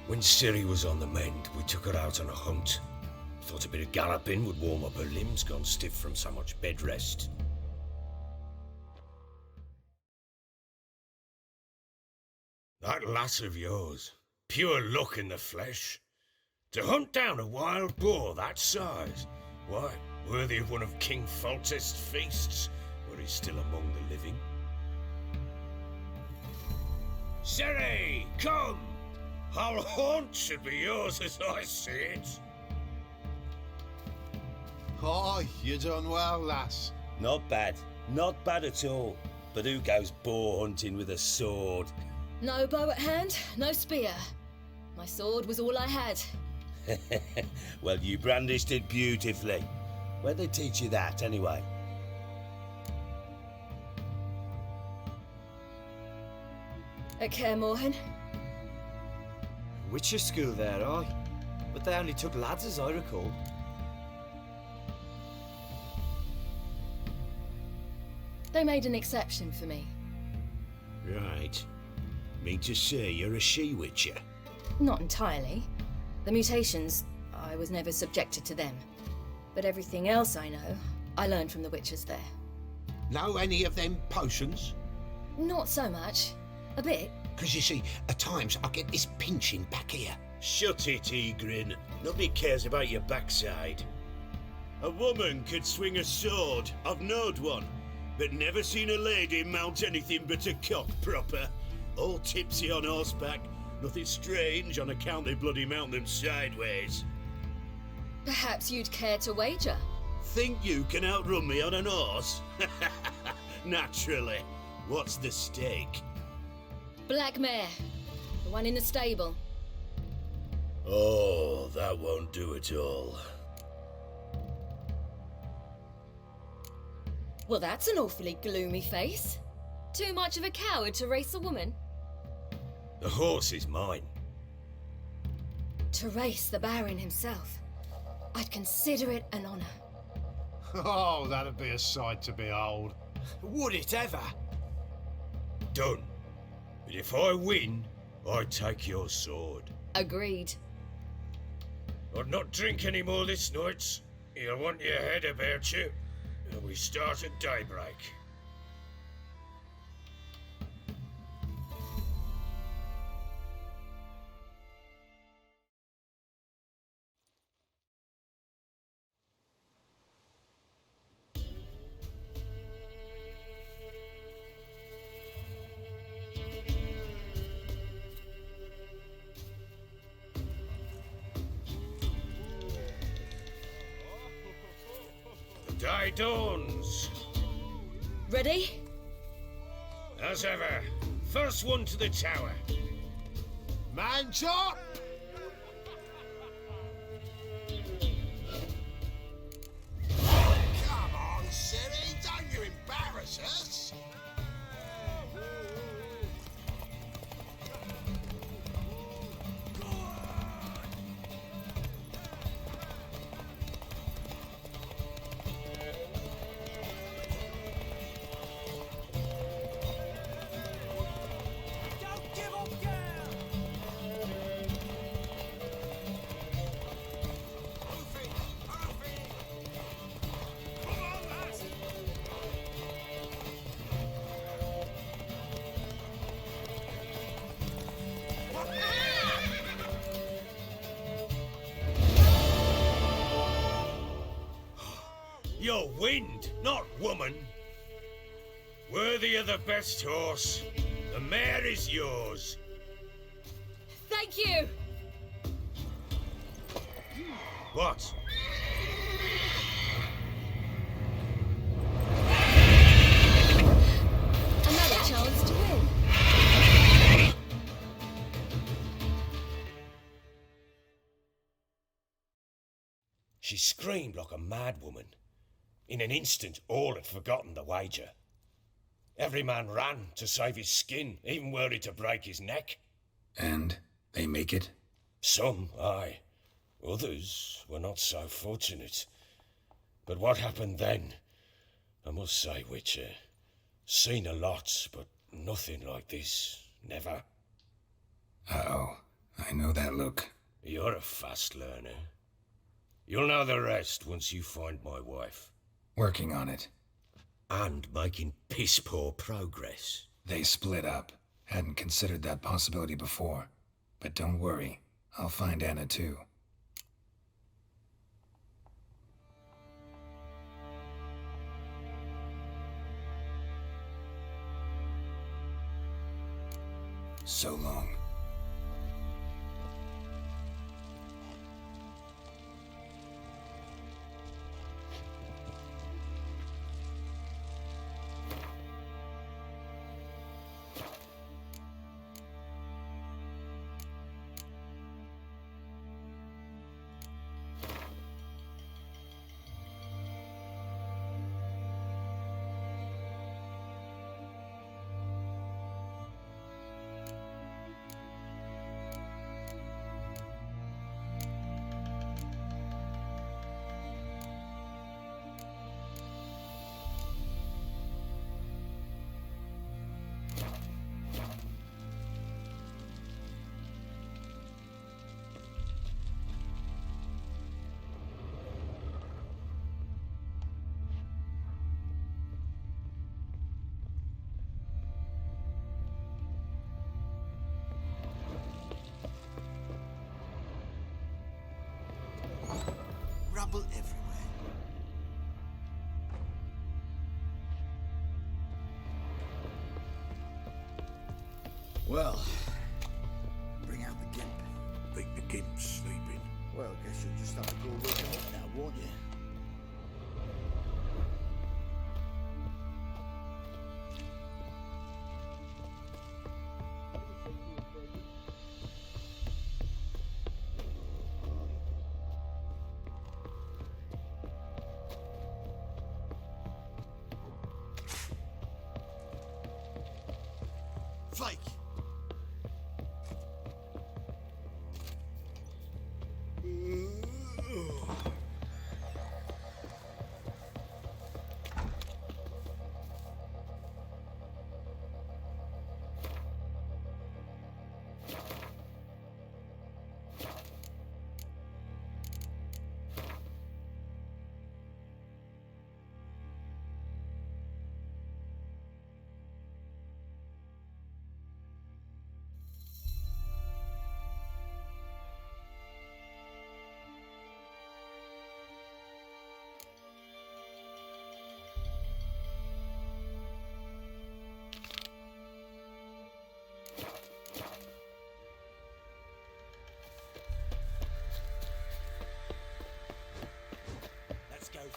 When Ciri was on the mend, we took her out on a hunt. Thought a bit of galloping would warm up her limbs, gone stiff from so much bed rest. That lass of yours, pure luck in the flesh. To hunt down a wild boar that size, why, worthy of one of King Foltest's feasts, were he still among the living. Ciri, come! Our haunt should be yours as I see it. Oh, you done well, lass. Not bad. Not bad at all. But who goes boar hunting with a sword? No bow at hand, no spear. My sword was all I had. Well, you brandished it beautifully. Where'd they teach you that, anyway? At Kaer Morhen. Witcher school there, aye. But they only took lads, as I recall. They made an exception for me. Right. Mean to say you're a she-witcher? Not entirely. The mutations, I was never subjected to them. But everything else I know, I learned from the witches there. Know any of them potions? Not so much. A bit. Because you see, at times I get this pinching back here. Shut it, Egrin. Nobody cares about your backside. A woman could swing a sword. I've knowed one. But never seen a lady mount anything but a cock proper. All tipsy on horseback. Nothing strange on account they bloody mount them sideways. Perhaps you'd care to wager? Think you can outrun me on an horse? Naturally. What's the stake? Black mare. The one in the stable. Oh, that won't do at all. Well, that's an awfully gloomy face. Too much of a coward to race a woman? The horse is mine. To race the Baron himself, I'd consider it an honor. Oh, that'd be a sight to behold. Would it ever? Done. But if I win, I take your sword. Agreed. I'd not drink any more this night. You'll want your head about you. And we start at daybreak. The day dawns. Ready? As ever, first one to the tower. Man top! Come on, Ciri, don't you embarrass us. You're wind, not woman. Worthy of the best horse. The mare is yours. Thank you! What? Another chance to win. She screamed like a mad woman. In an instant, all had forgotten the wager. Every man ran to save his skin, even were it to break his neck. And they make it? Some, aye. Others were not so fortunate. But what happened then? I must say, Witcher, seen a lot, but nothing like this. Never. Uh-oh. I know that look. You're a fast learner. You'll know the rest once you find my wife. Working on it. And making piss-poor progress. They split up. Hadn't considered that possibility before. But don't worry. I'll find Anna too. So long. Rubble everywhere. Well, bring out the gimp. Think the gimp's sleeping. Well, guess you'll just have to go wake him up now, won't you? Flake!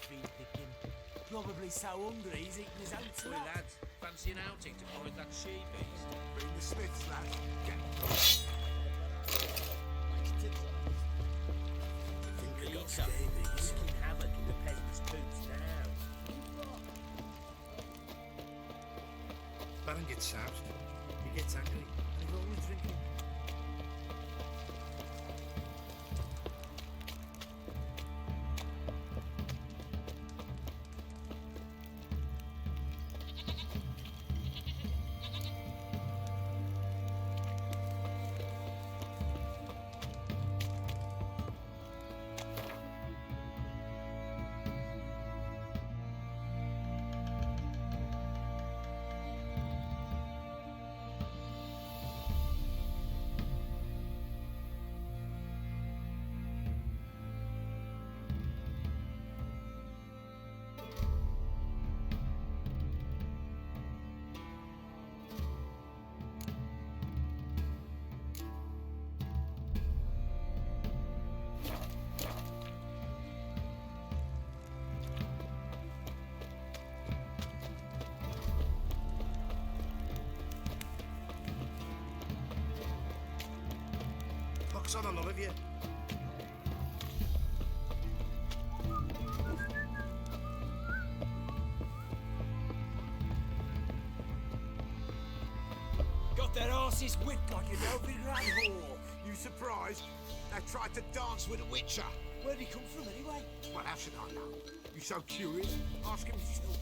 Feed the gimp. Probably so hungry he's eating his own Oi, slop. lads, fancy an outing to find that she-beast? Bring the smiths, lad. Think we got something wreaking havoc in the peasants' boots now. Baron gets soused. He gets angry. And he's always drinking. box on the love of you. Got their asses whipped like an elven rat whore. You surprised? They tried to dance with a witcher. Where'd he come from anyway? Well, how should I know? You so curious? Ask him yourself.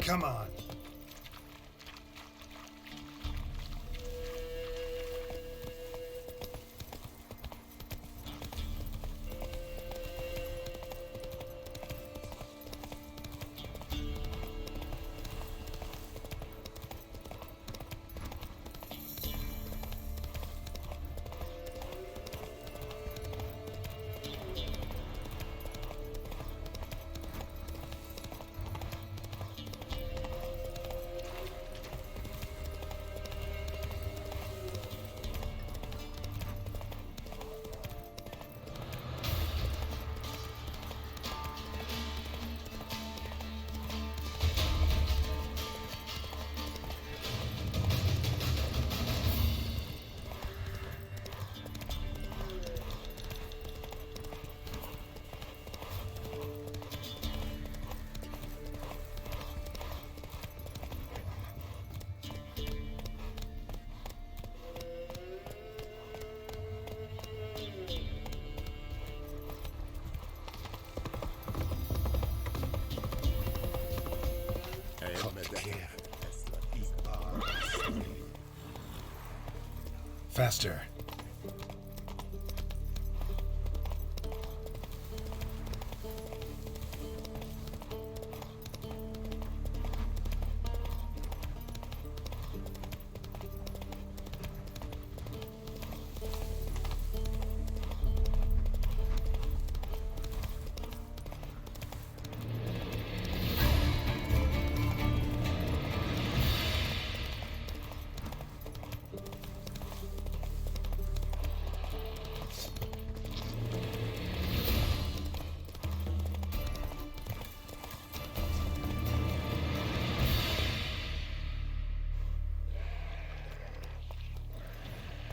Come on. Faster.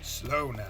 Slow now.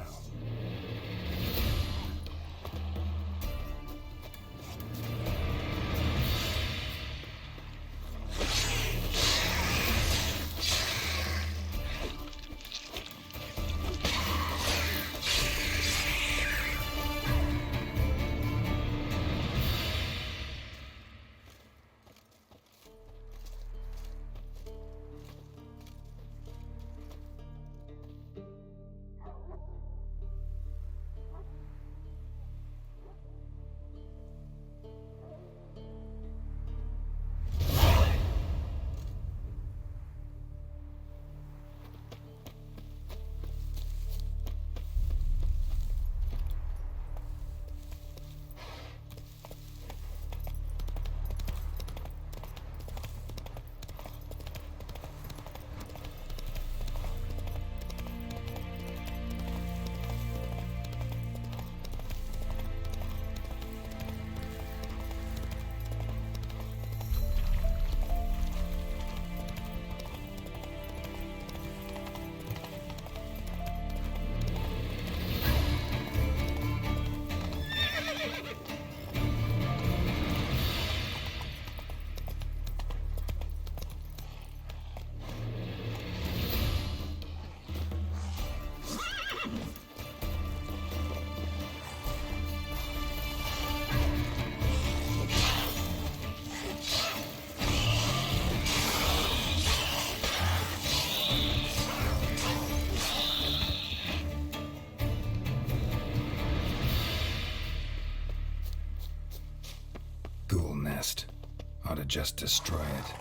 Ought to just destroy it.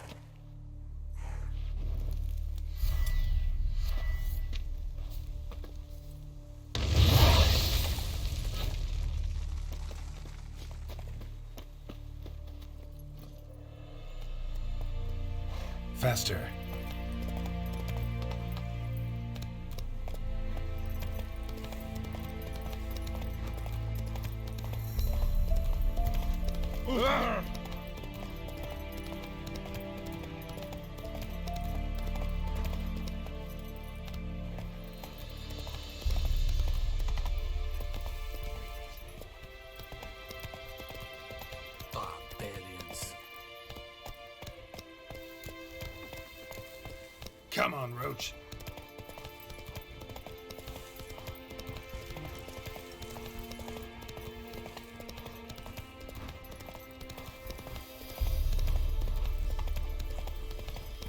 Faster. Come on, Roach.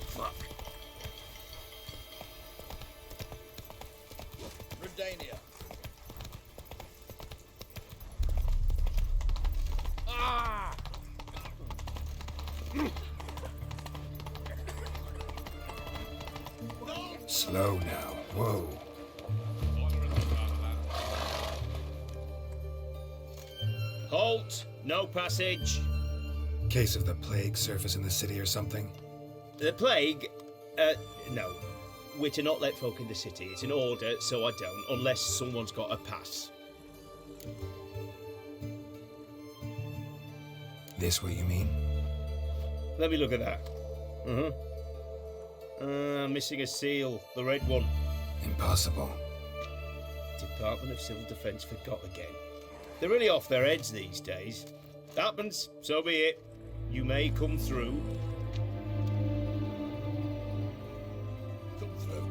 Fuck. Redania. Slow now. Whoa. Halt! No passage. Case of the plague surface in the city or something? The plague? No. We're to not let folk in the city. It's an order, so I don't, unless someone's got a pass. This what you mean? Let me look at that. Missing a seal. The red one. Impossible. Department of Civil Defence forgot again. They're really off their heads these days. Happens, so be it. You may come through. Come through.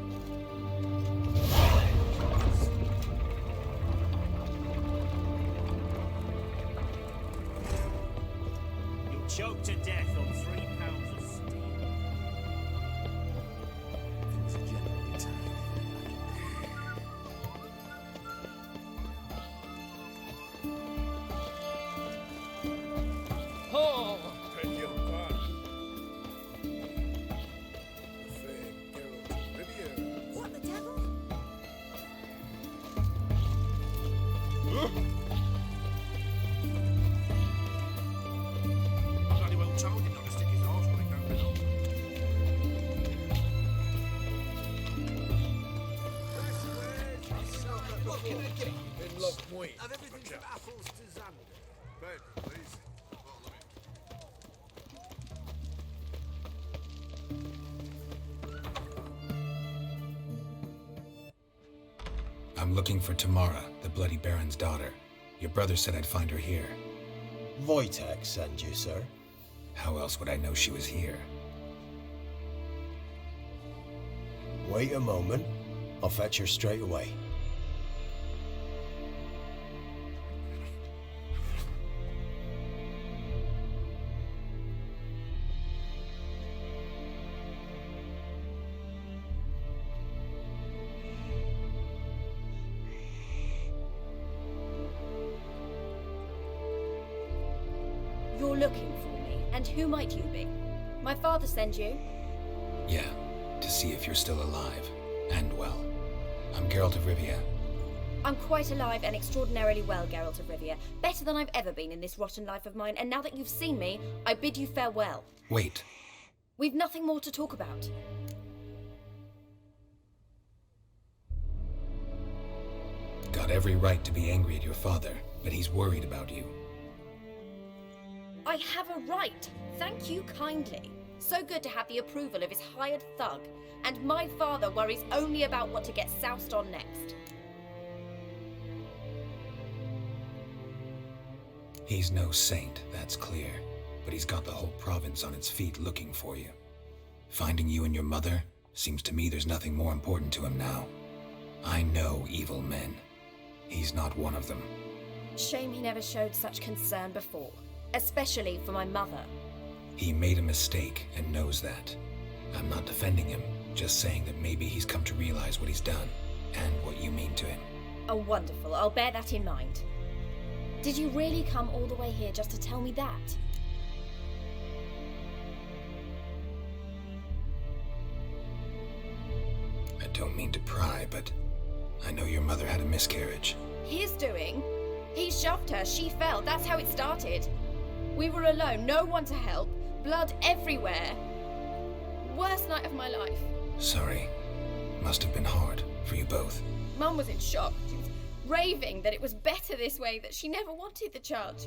You'll choke to death on 3 pounds of steel. Things are generally tied. Oh! Beg your pardon. The fair Geralt of Rivia. What the devil? Bloody well told him not to stick his arse when he don't belong. What can I get? In Lock Point. And everything from apples to Xander. Bed, please. I'm looking for Tamara, the Bloody Baron's daughter. Your brother said I'd find her here. Wojtek sent you, sir. How else would I know she was here? Wait a moment. I'll fetch her straight away. You're looking for me, and who might you be? My father sent you? Yeah, to see if you're still alive. And well. I'm Geralt of Rivia. I'm quite alive and extraordinarily well, Geralt of Rivia. Better than I've ever been in this rotten life of mine, and now that you've seen me, I bid you farewell. Wait. We've nothing more to talk about. Got every right to be angry at your father, but he's worried about you. I have a right. Thank you kindly. So good to have the approval of his hired thug. And my father worries only about what to get soused on next. He's no saint, that's clear. But he's got the whole province on its feet looking for you. Finding you and your mother, seems to me there's nothing more important to him now. I know evil men. He's not one of them. Shame he never showed such concern before. Especially for my mother. He made a mistake and knows that. I'm not defending him, just saying that maybe he's come to realize what he's done, and what you mean to him. Oh, wonderful. I'll bear that in mind. Did you really come all the way here just to tell me that? I don't mean to pry, but I know your mother had a miscarriage. His doing? He shoved her, she fell, that's how it started. We were alone, no one to help, blood everywhere. Worst night of my life. Sorry. Must have been hard for you both. Mum was in shock. She was raving that it was better this way, that she never wanted the child.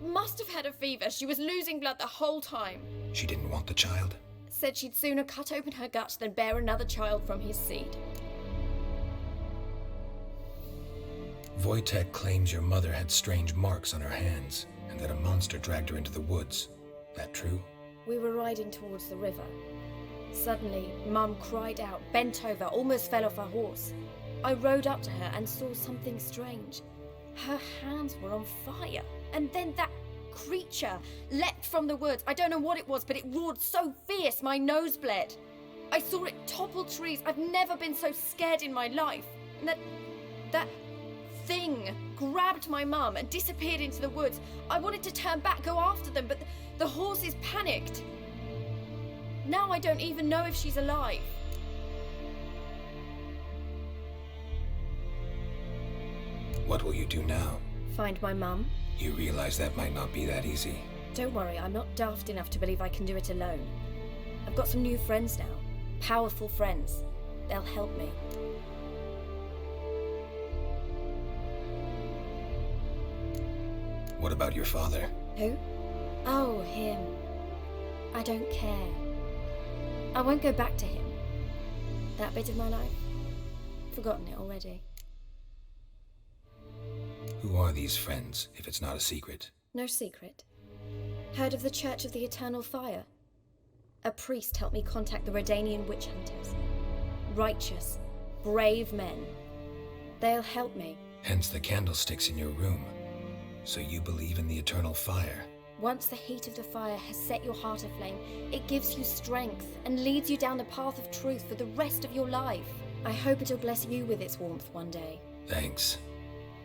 Must have had a fever. She was losing blood the whole time. She didn't want the child? Said she'd sooner cut open her gut than bear another child from his seed. Wojtek claims your mother had strange marks on her hands, and that a monster dragged her into the woods. That true? We were riding towards the river. Suddenly, Mum cried out, bent over, almost fell off her horse. I rode up to her and saw something strange. Her hands were on fire, and then that creature leapt from the woods. I don't know what it was, but it roared so fierce my nose bled. I saw it topple trees. I've never been so scared in my life. And that thing grabbed my mum and disappeared into the woods. I wanted to turn back, go after them, but the horses panicked. Now I don't even know if she's alive. What will you do now? Find my mum. You realize that might not be that easy. Don't worry, I'm not daft enough to believe I can do it alone. I've got some new friends now. Powerful friends. They'll help me. What about your father? Who? Oh, him. I don't care. I won't go back to him. That bit of my life? Forgotten it already. Who are these friends, if it's not a secret? No secret. Heard of the Church of the Eternal Fire? A priest helped me contact the Redanian witch hunters. Righteous, brave men. They'll help me. Hence the candlesticks in your room. So you believe in the eternal fire? Once the heat of the fire has set your heart aflame, it gives you strength and leads you down the path of truth for the rest of your life. I hope it'll bless you with its warmth one day. Thanks.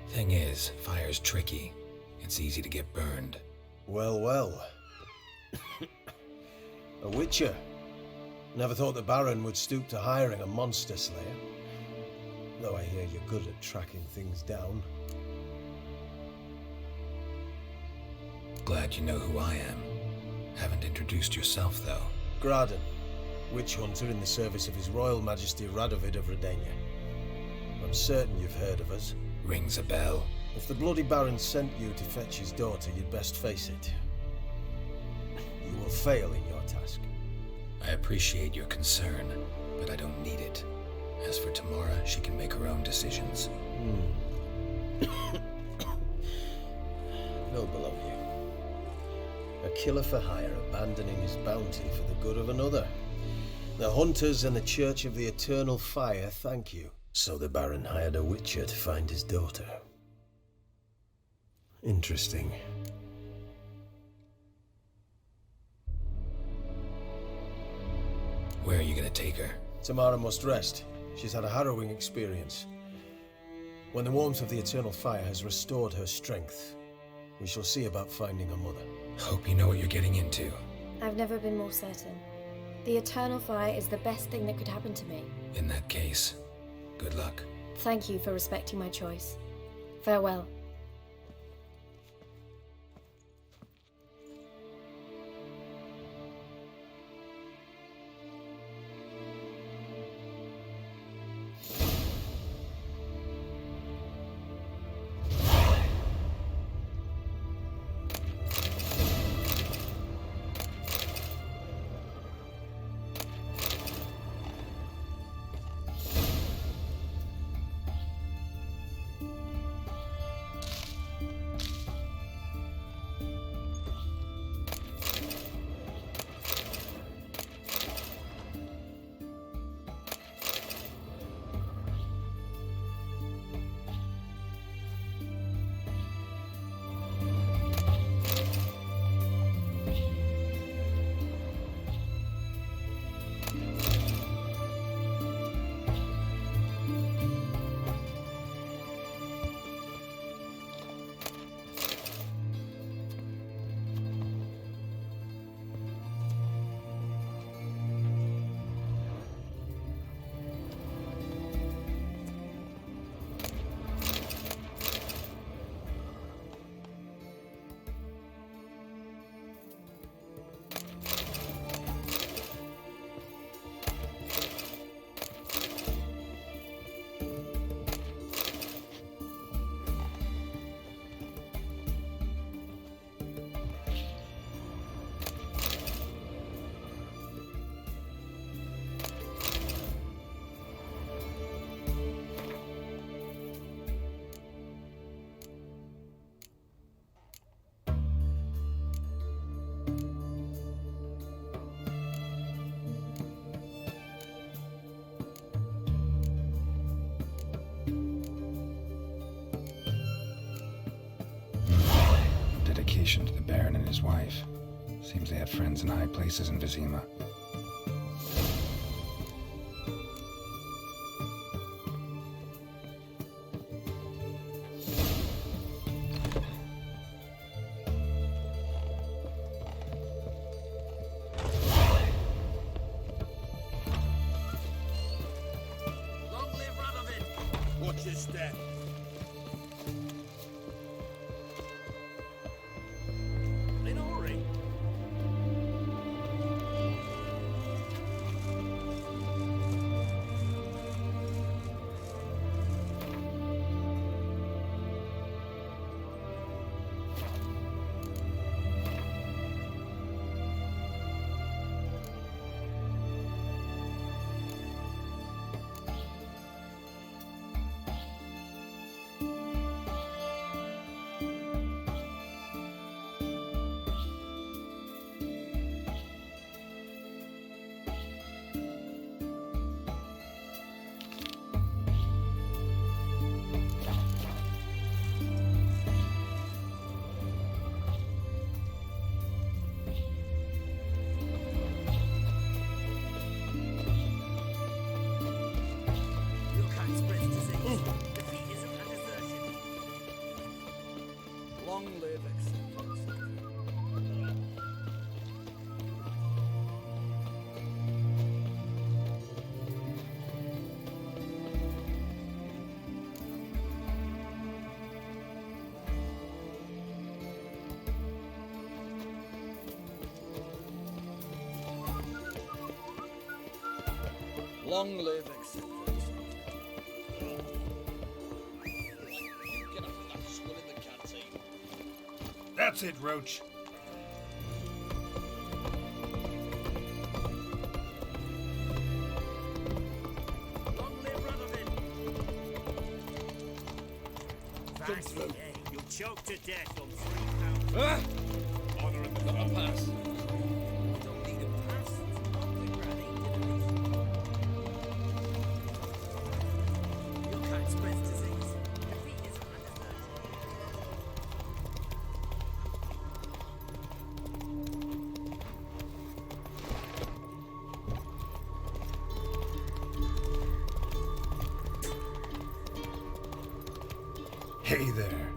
Thing is, fire's tricky. It's easy to get burned. Well, well. A witcher. Never thought the Baron would stoop to hiring a monster slayer. Though I hear you're good at tracking things down. Glad you know who I am. Haven't introduced yourself, though. Graden, witch hunter in the service of His Royal Majesty Radovid of Redania. I'm certain you've heard of us. Rings a bell. If the bloody Baron sent you to fetch his daughter, you'd best face it. You will fail in your task. I appreciate your concern, but I don't need it. As for Tamara, she can make her own decisions. Noble of you. A killer for hire abandoning his bounty for the good of another. The hunters and the Church of the Eternal Fire thank you. So the Baron hired a witcher to find his daughter. Interesting. Where are you gonna take her? Tamara must rest. She's had a harrowing experience. When the warmth of the Eternal Fire has restored her strength, we shall see about finding her mother. Hope you know what you're getting into. I've never been more certain. The Eternal Fire is the best thing that could happen to me. In that case, good luck. Thank you for respecting my choice. Farewell. relation to the Baron and his wife. Seems they had friends in high places in Vizima. Long live Radovid! Watch your step. In a hurry. Your kind spreads disease. Defeat isn't a desertion. Long live acceptance. Long live acceptance. Get up from that skull in the canteen. That's it, Roach. Long live Radovid! Fast, yeah. You'll choke to death on 3 pounds. Honor in the pass. Don't need a pass. Your kind spreads disease. Defeat isn't a desertion. Hey there.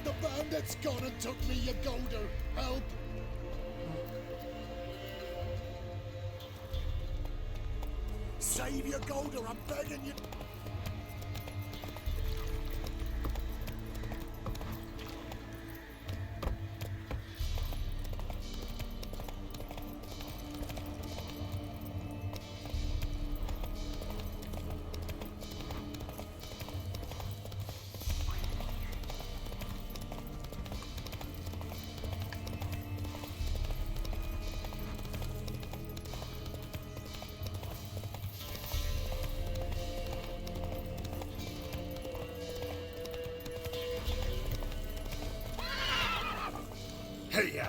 The bandit's gone and took me, you golder. Help! Save your golder, I'm begging you. ya!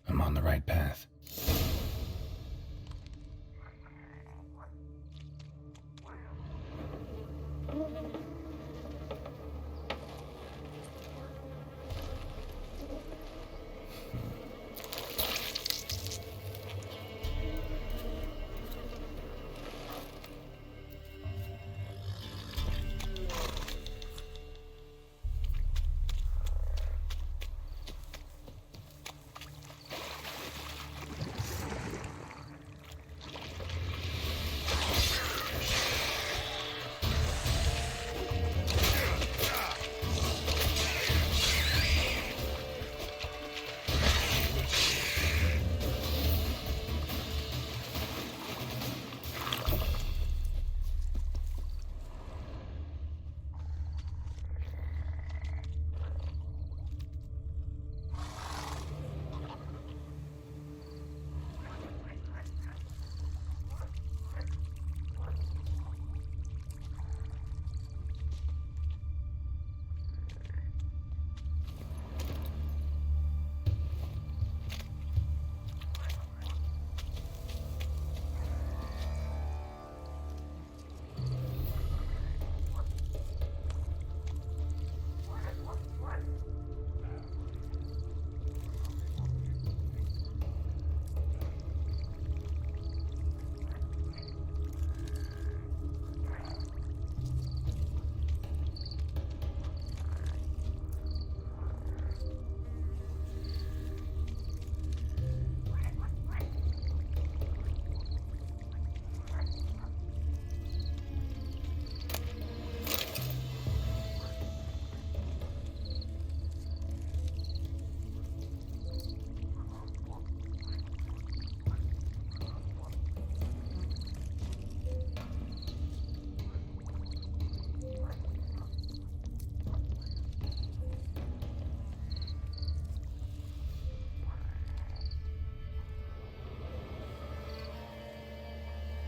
I'm on the right path.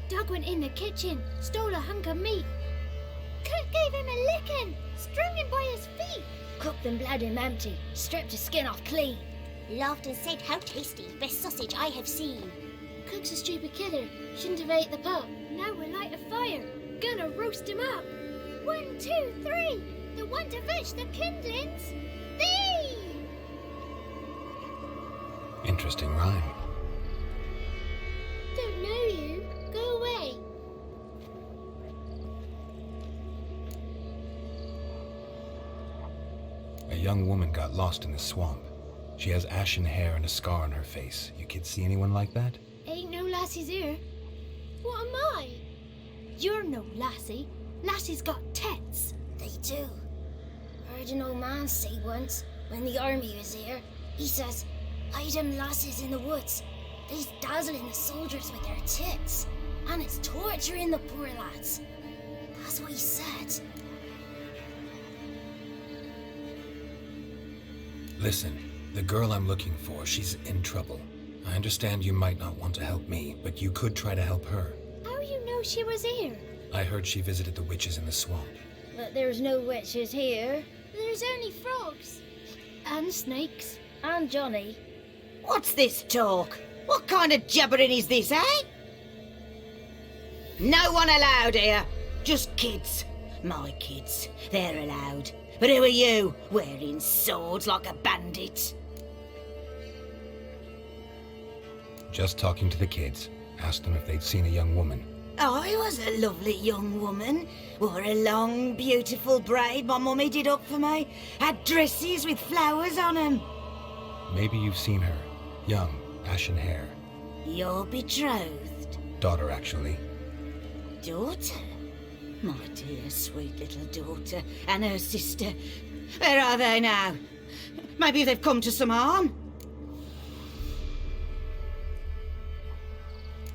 Doug went in the kitchen, stole a hunk of meat. Cook gave him a licking, strung him by his feet. Cooked and bled him empty, stripped his skin off clean. Laughed and said, "How tasty, best sausage I have seen." Cook's a stupid killer, shouldn't have ate the pup. Now we'll light a fire, gonna roast him up. 1, 2, 3, the one to fetch the kindlings. Thee! Interesting rhyme. Don't know you. Go away. A young woman got lost in the swamp. She has ashen hair and a scar on her face. You kids see anyone like that? Ain't no lassies here. What am I? You're no lassie. Lassies got tits. They do. Heard an old man say once, when the army was here, he says, "Hide them lasses in the woods. They's dazzling the soldiers with their tits. And it's torturing the poor lads." That's what he said. Listen, the girl I'm looking for, she's in trouble. I understand you might not want to help me, but you could try to help her. How you know she was here? I heard she visited the witches in the swamp. But there's no witches here. There's only frogs. And snakes. And Johnny. What's this talk? What kind of jabbering is this, eh? No one allowed here. Just kids. My kids. They're allowed. But who are you, wearing swords like a bandit? Just talking to the kids. Asked them if they'd seen a young woman. I was a lovely young woman. Wore a long, beautiful braid my mummy did up for me. Had dresses with flowers on 'em. Maybe you've seen her. Young, ashen hair. Your betrothed? Daughter, actually. Daughter? My dear, sweet little daughter. And her sister. Where are they now? Maybe they've come to some harm?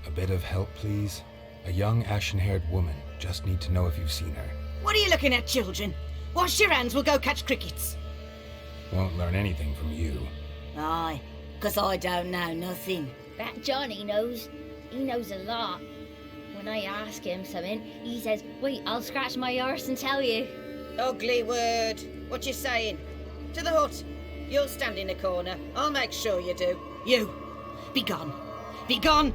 A bit of help, please? A young, ashen-haired woman. Just need to know if you've seen her. What are you looking at, children? Wash your hands, we'll go catch crickets. Won't learn anything from you. Aye, 'cause I don't know nothing. That Johnny knows. He knows a lot. When I ask him something, he says, wait, I'll scratch my arse and tell you. Ugly word. What you saying? To the hut. You'll stand in the corner. I'll make sure you do. You, be gone. Be gone!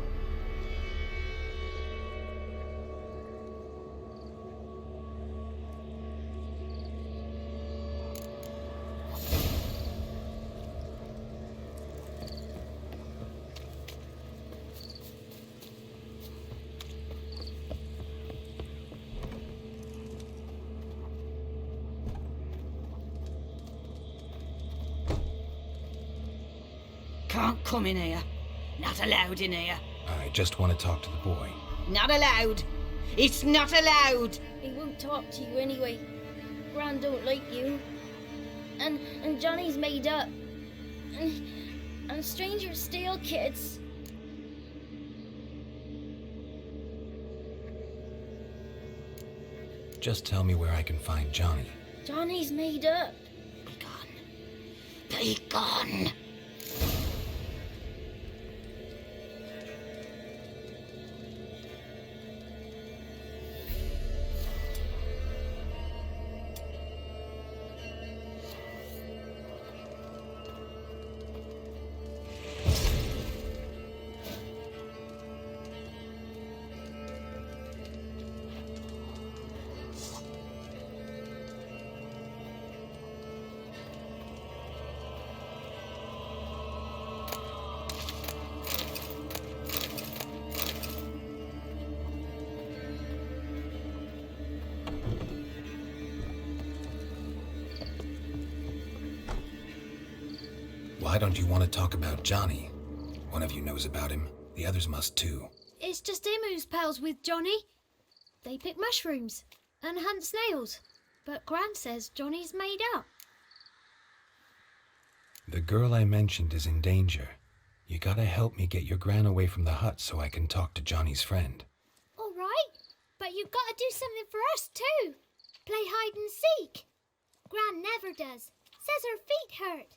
Can't come in here. Not allowed in here. I just want to talk to the boy. Not allowed. It's not allowed. He won't talk to you anyway. Gran don't like you. And Johnny's made up. And strangers steal kids. Just tell me where I can find Johnny. Johnny's made up. Be gone. Why don't you want to talk about Johnny? One of you knows about him. The others must too. It's just him who's pals with Johnny. They pick mushrooms and hunt snails. But Gran says Johnny's made up. The girl I mentioned is in danger. You gotta help me get your gran away from the hut so I can talk to Johnny's friend. All right, but you've got to do something for us too. Play hide and seek. Gran never does. Says her feet hurt.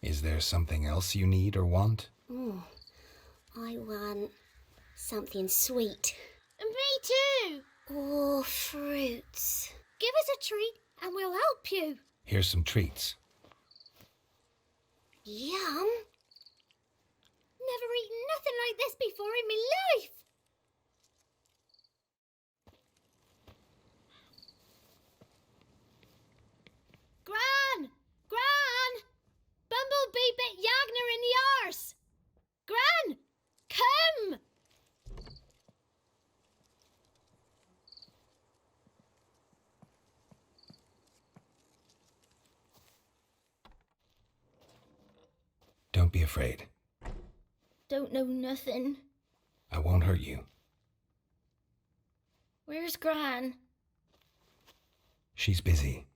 Is there something else you need or want? I want something sweet. And me too. Or fruits. Give us a treat and we'll help you. Here's some treats. Yum. Never eaten nothing like this before in my life. Gran! Gran! Bumblebee bit Yagner in the arse. Gran! Come! Don't be afraid. Don't know nothing. I won't hurt you. Where's Gran? She's busy.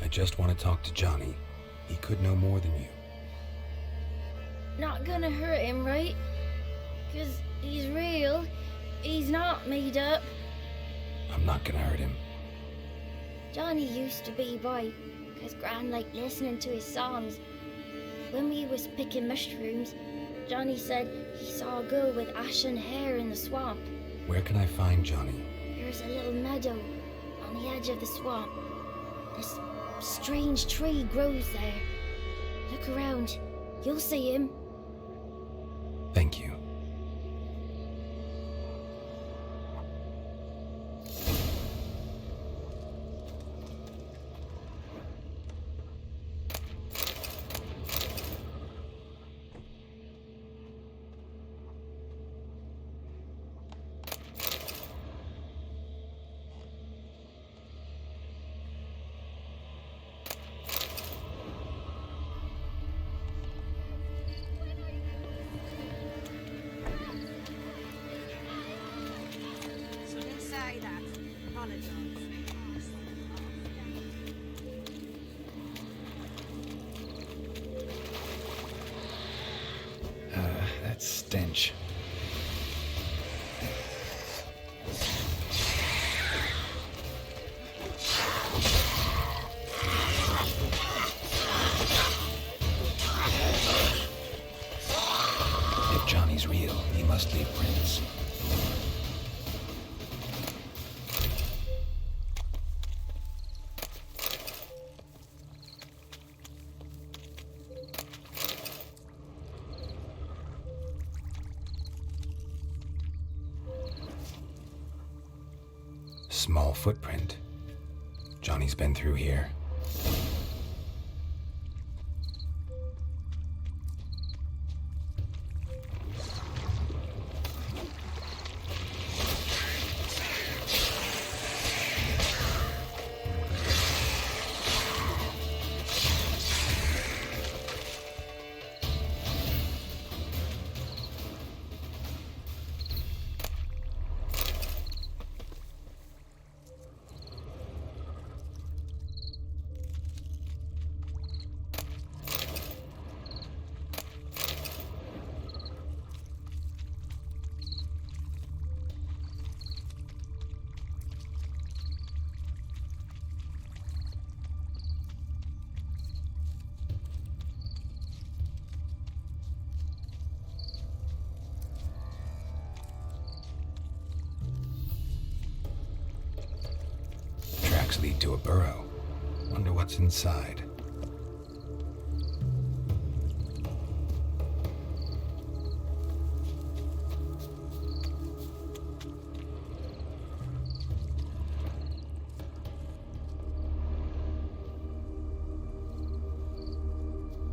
I just want to talk to Johnny. He could know more than you. Not gonna hurt him, right? 'Cause he's real. He's not made up. I'm not gonna hurt him. Johnny used to be boy, 'cause Gran liked listening to his songs. When we was picking mushrooms, Johnny said he saw a girl with ashen hair in the swamp. Where can I find Johnny? There's a little meadow on the edge of the swamp. This strange tree grows there. Look around. You'll see him. Thank you. small footprint. Johnny's been through here. Tracks lead to a burrow. Wonder what's inside.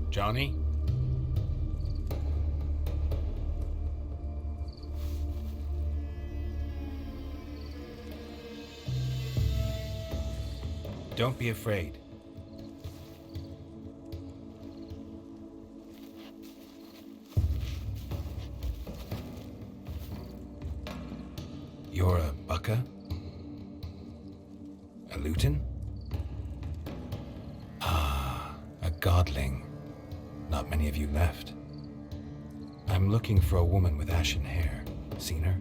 Johnny? Don't be afraid. You're a bucka? A luton? Ah, a godling. Not many of you left. I'm looking for a woman with ashen hair. Seen her?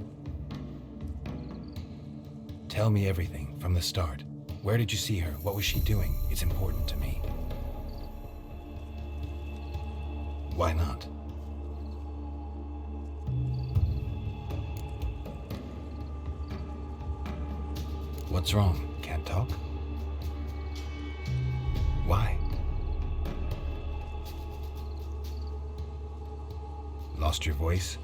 Tell me everything from the start. Where did you see her? What was she doing? It's important to me. Why not? What's wrong? Can't talk? Why? Lost your voice?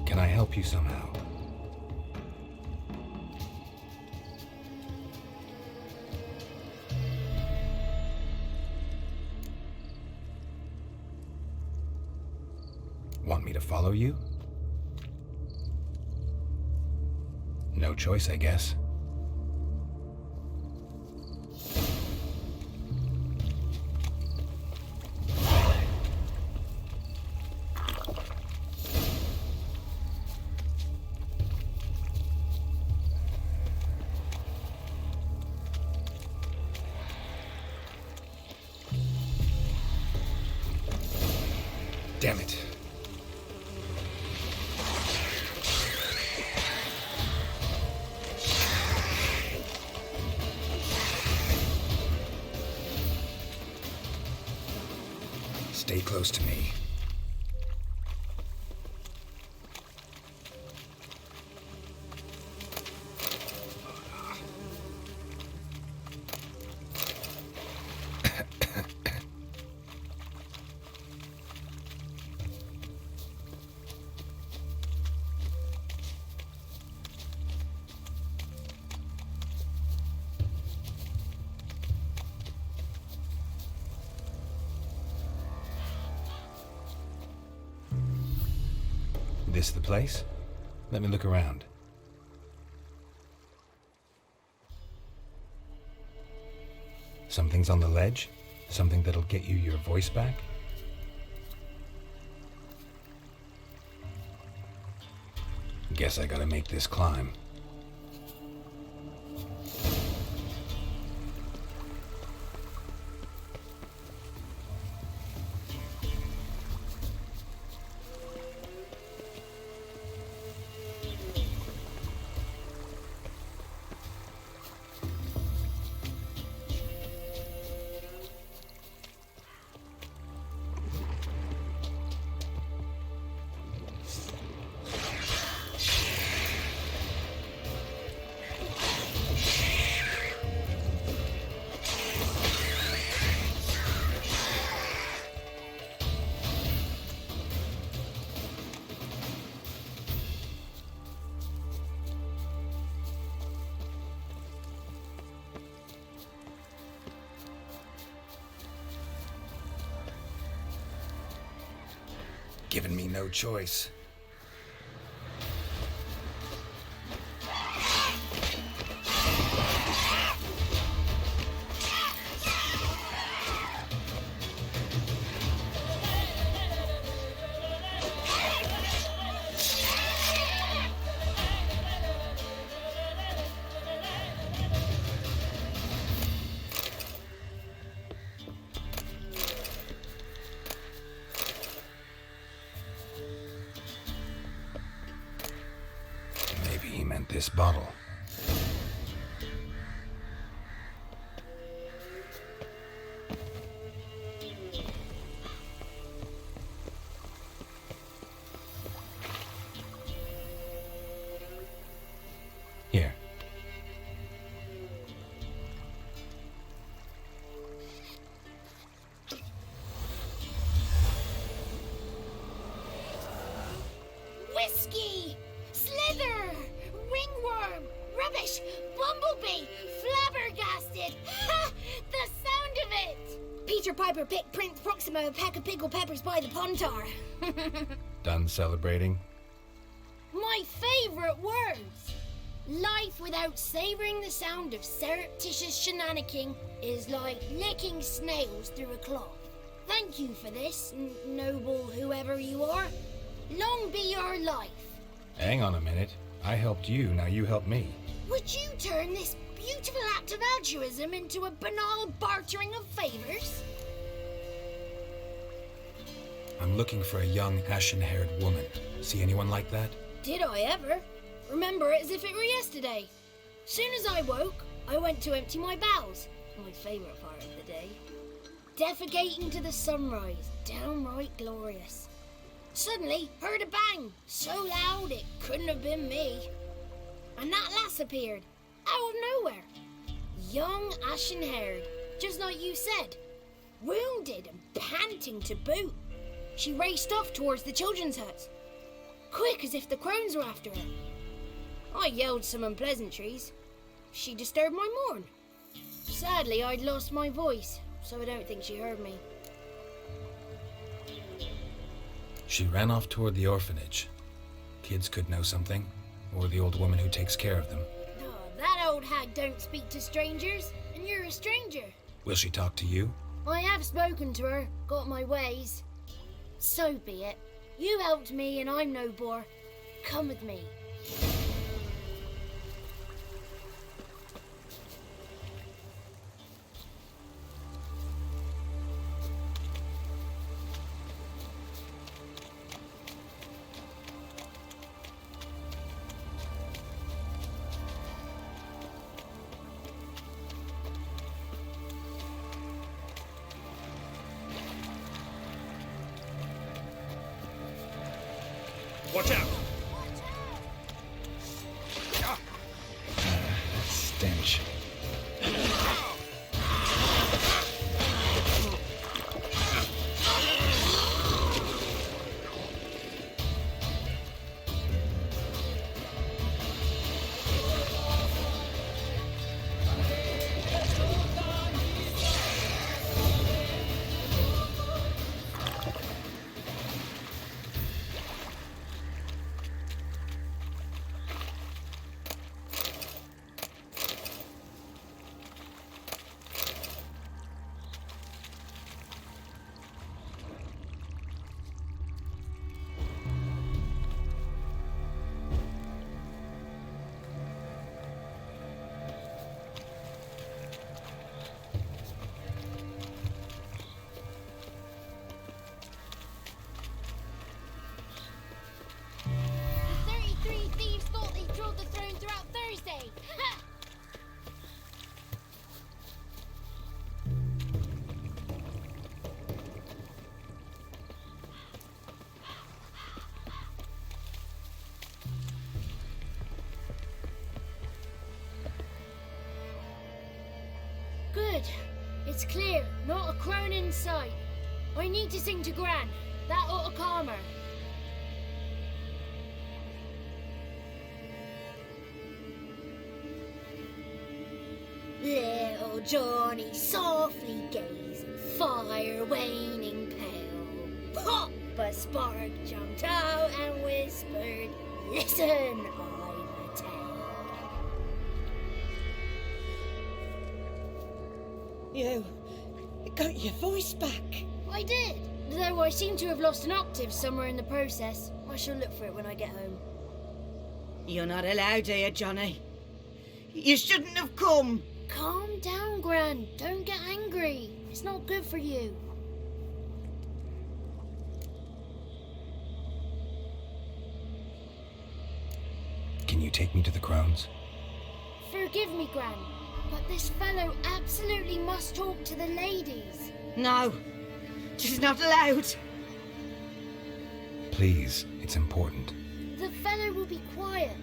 Can I help you somehow? Want me to follow you? No choice, I guess. Damn it. Stay close to me. This the place? Let me look around. Something's on the ledge? Something that'll get you your voice back? Guess I gotta make this climb. given me no choice. This bottle. Here. Whiskey! Slither! Ringworm! Rubbish! Bumblebee! Flabbergasted! Ha! The sound of it! Peter Piper picked Prince Proxima a pack of pickled peppers by the pontar. Done celebrating? My favourite words! Life without savouring the sound of surreptitious shenanigans is like licking snails through a cloth. Thank you for this, noble whoever you are. Long be your life. Hang on a minute. I helped you, now you help me. Would you turn this beautiful act of altruism into a banal bartering of favours? I'm looking for a young, ashen-haired woman. See anyone like that? Did I ever? Remember it as if it were yesterday. Soon as I woke, I went to empty my bowels. My favourite part of the day. Defecating to the sunrise, downright glorious. Suddenly, heard a bang, so loud it couldn't have been me. And that lass appeared, out of nowhere. Young, ashen-haired, just like you said. Wounded and panting to boot. She raced off towards the children's huts. Quick as if the crones were after her. I yelled some unpleasantries. She disturbed my morn. Sadly, I'd lost my voice, so I don't think she heard me. She ran off toward the orphanage. Kids could know something, or the old woman who takes care of them. Oh, that old hag don't speak to strangers, and you're a stranger. Will she talk to you? I have spoken to her, got my ways. So be it. You helped me and I'm no bore. Come with me. Watch out! Stench. Good. It's clear. Not a crone in sight. I need to sing to Gran. That ought to calm her. Little Johnny softly gazing, fire waning pale. Ha! But Spark jumped out and whispered, "Listen, I've a tale." You got your voice back. I did, though I seem to have lost an octave somewhere in the process. I shall look for it when I get home. You're not allowed here, Johnny. You shouldn't have come. Calm down, Gran. Don't get angry. It's not good for you. Can you take me to the crones? Forgive me, Gran, but this fellow absolutely must talk to the ladies. No, she's not allowed. Please, it's important. The fellow will be quiet.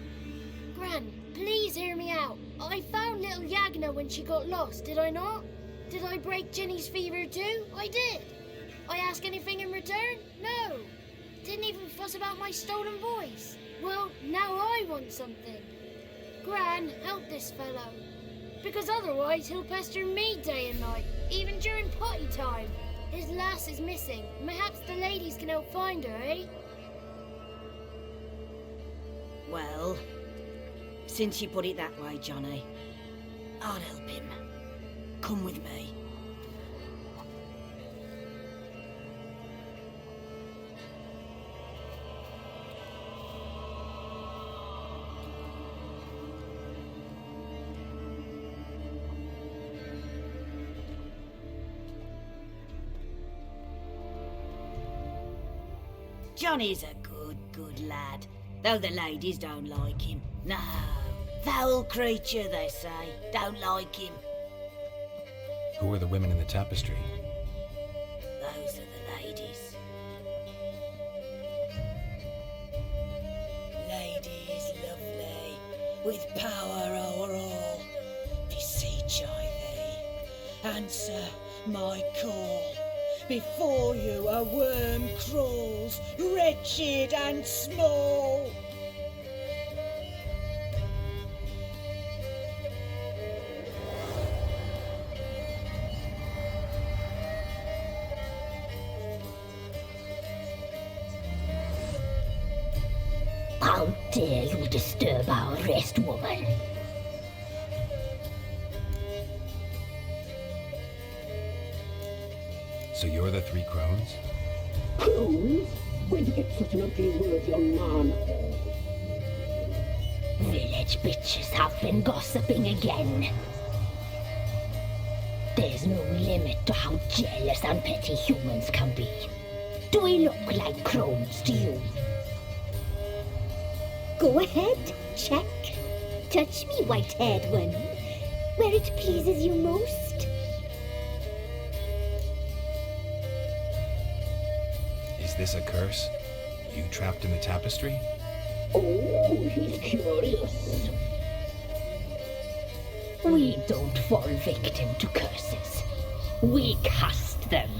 Gran, please hear me out. I found little Yagna when she got lost, did I not? Did I break Jenny's fever too? I did. I ask anything in return? No. Didn't even fuss about my stolen voice. Well, now I want something. Gran, help this fellow. Because otherwise he'll pester me day and night, even during potty time. His lass is missing. Perhaps the ladies can help find her, eh? Well, since you put it that way, Johnny, I'll help him. Come with me. Johnny's a good lad, though the ladies don't like him. No, foul creature, they say. Don't like him. Who are the women in the tapestry? Those are the ladies. Ladies lovely, with power o'er all. Beseech I thee, answer my call. Before you a worm crawls, wretched and small. How dare you disturb our rest, woman? So you're the three crones? Crones? Where'd you get such an ugly word, young man? Village bitches have been gossiping again. There's no limit to how jealous and petty humans can be. Do we look like crones to you? Go ahead, check. Touch me, white-haired one, where it pleases you most. Is this a curse? You trapped in the tapestry? Oh, he's curious. We don't fall victim to curses. We cast them.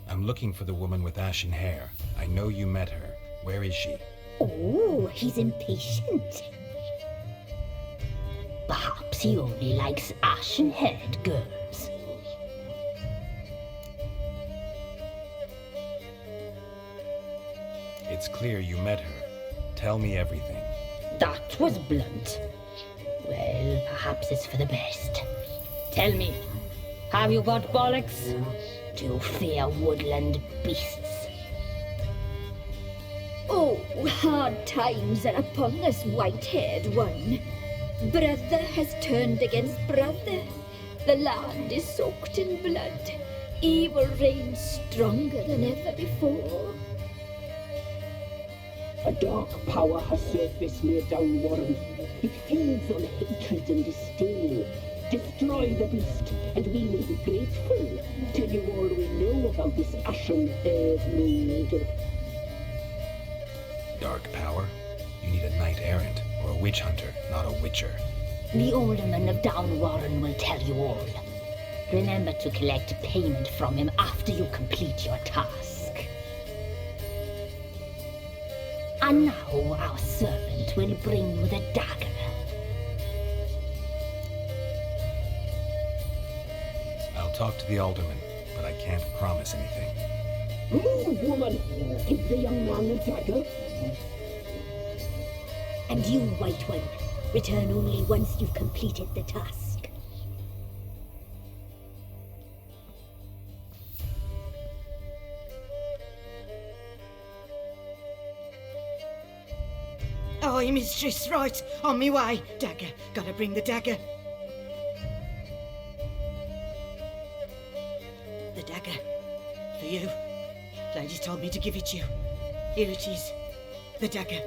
I'm looking for the woman with ashen hair. I know you met her. Where is she? Oh, he's impatient. Perhaps he only likes ashen-haired girls. It's clear you met her. Tell me everything. That was blunt. Well, perhaps it's for the best. Tell me, have you got bollocks? Do you fear woodland beasts? Oh, hard times are upon us, white-haired one. Brother has turned against brother. The land is soaked in blood. Evil reigns stronger than ever before. A dark power has surfaced near Downwarren. It feeds on hatred and disdain. Destroy the beast, and we will be grateful. Tell you all we know about this ashen-haired maid. Dark power? You need a knight-errant, or a witch-hunter, not a witcher. The alderman of Downwarren will tell you all. Remember to collect payment from him after you complete your task. And now our servant will bring you the dagger. I'll talk to the alderman. but I can't promise anything. Move, woman! Give the young man the dagger. And you, White One, return only once you've completed the task. Aye, mistress, right. On me way. Dagger. Gotta bring the dagger. The dagger. For you. Lady told me to give it you. Here it is. The dagger.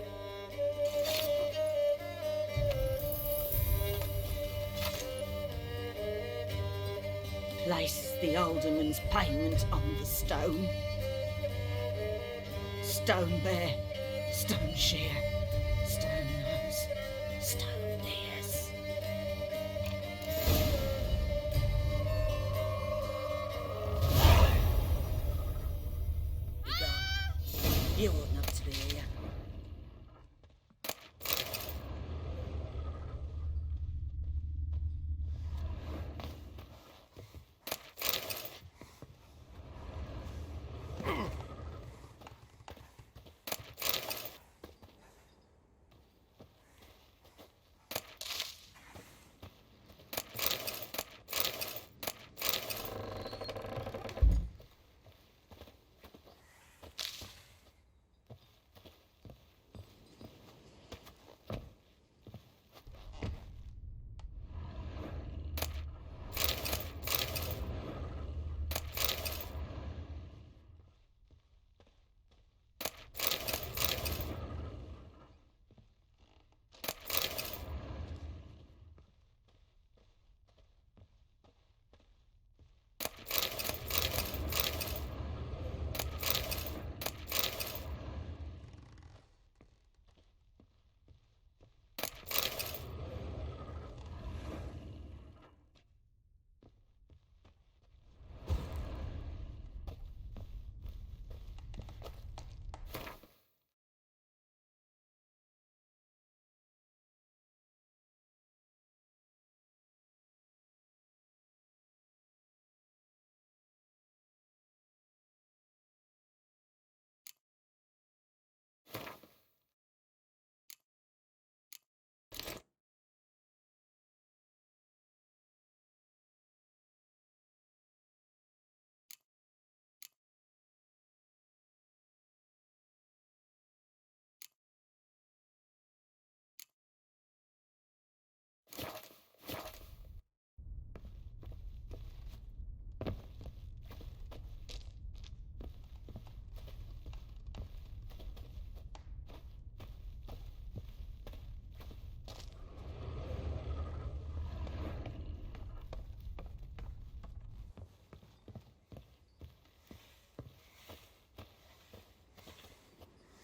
Place the alderman's payment on the stone. Stone bear. Stone shear.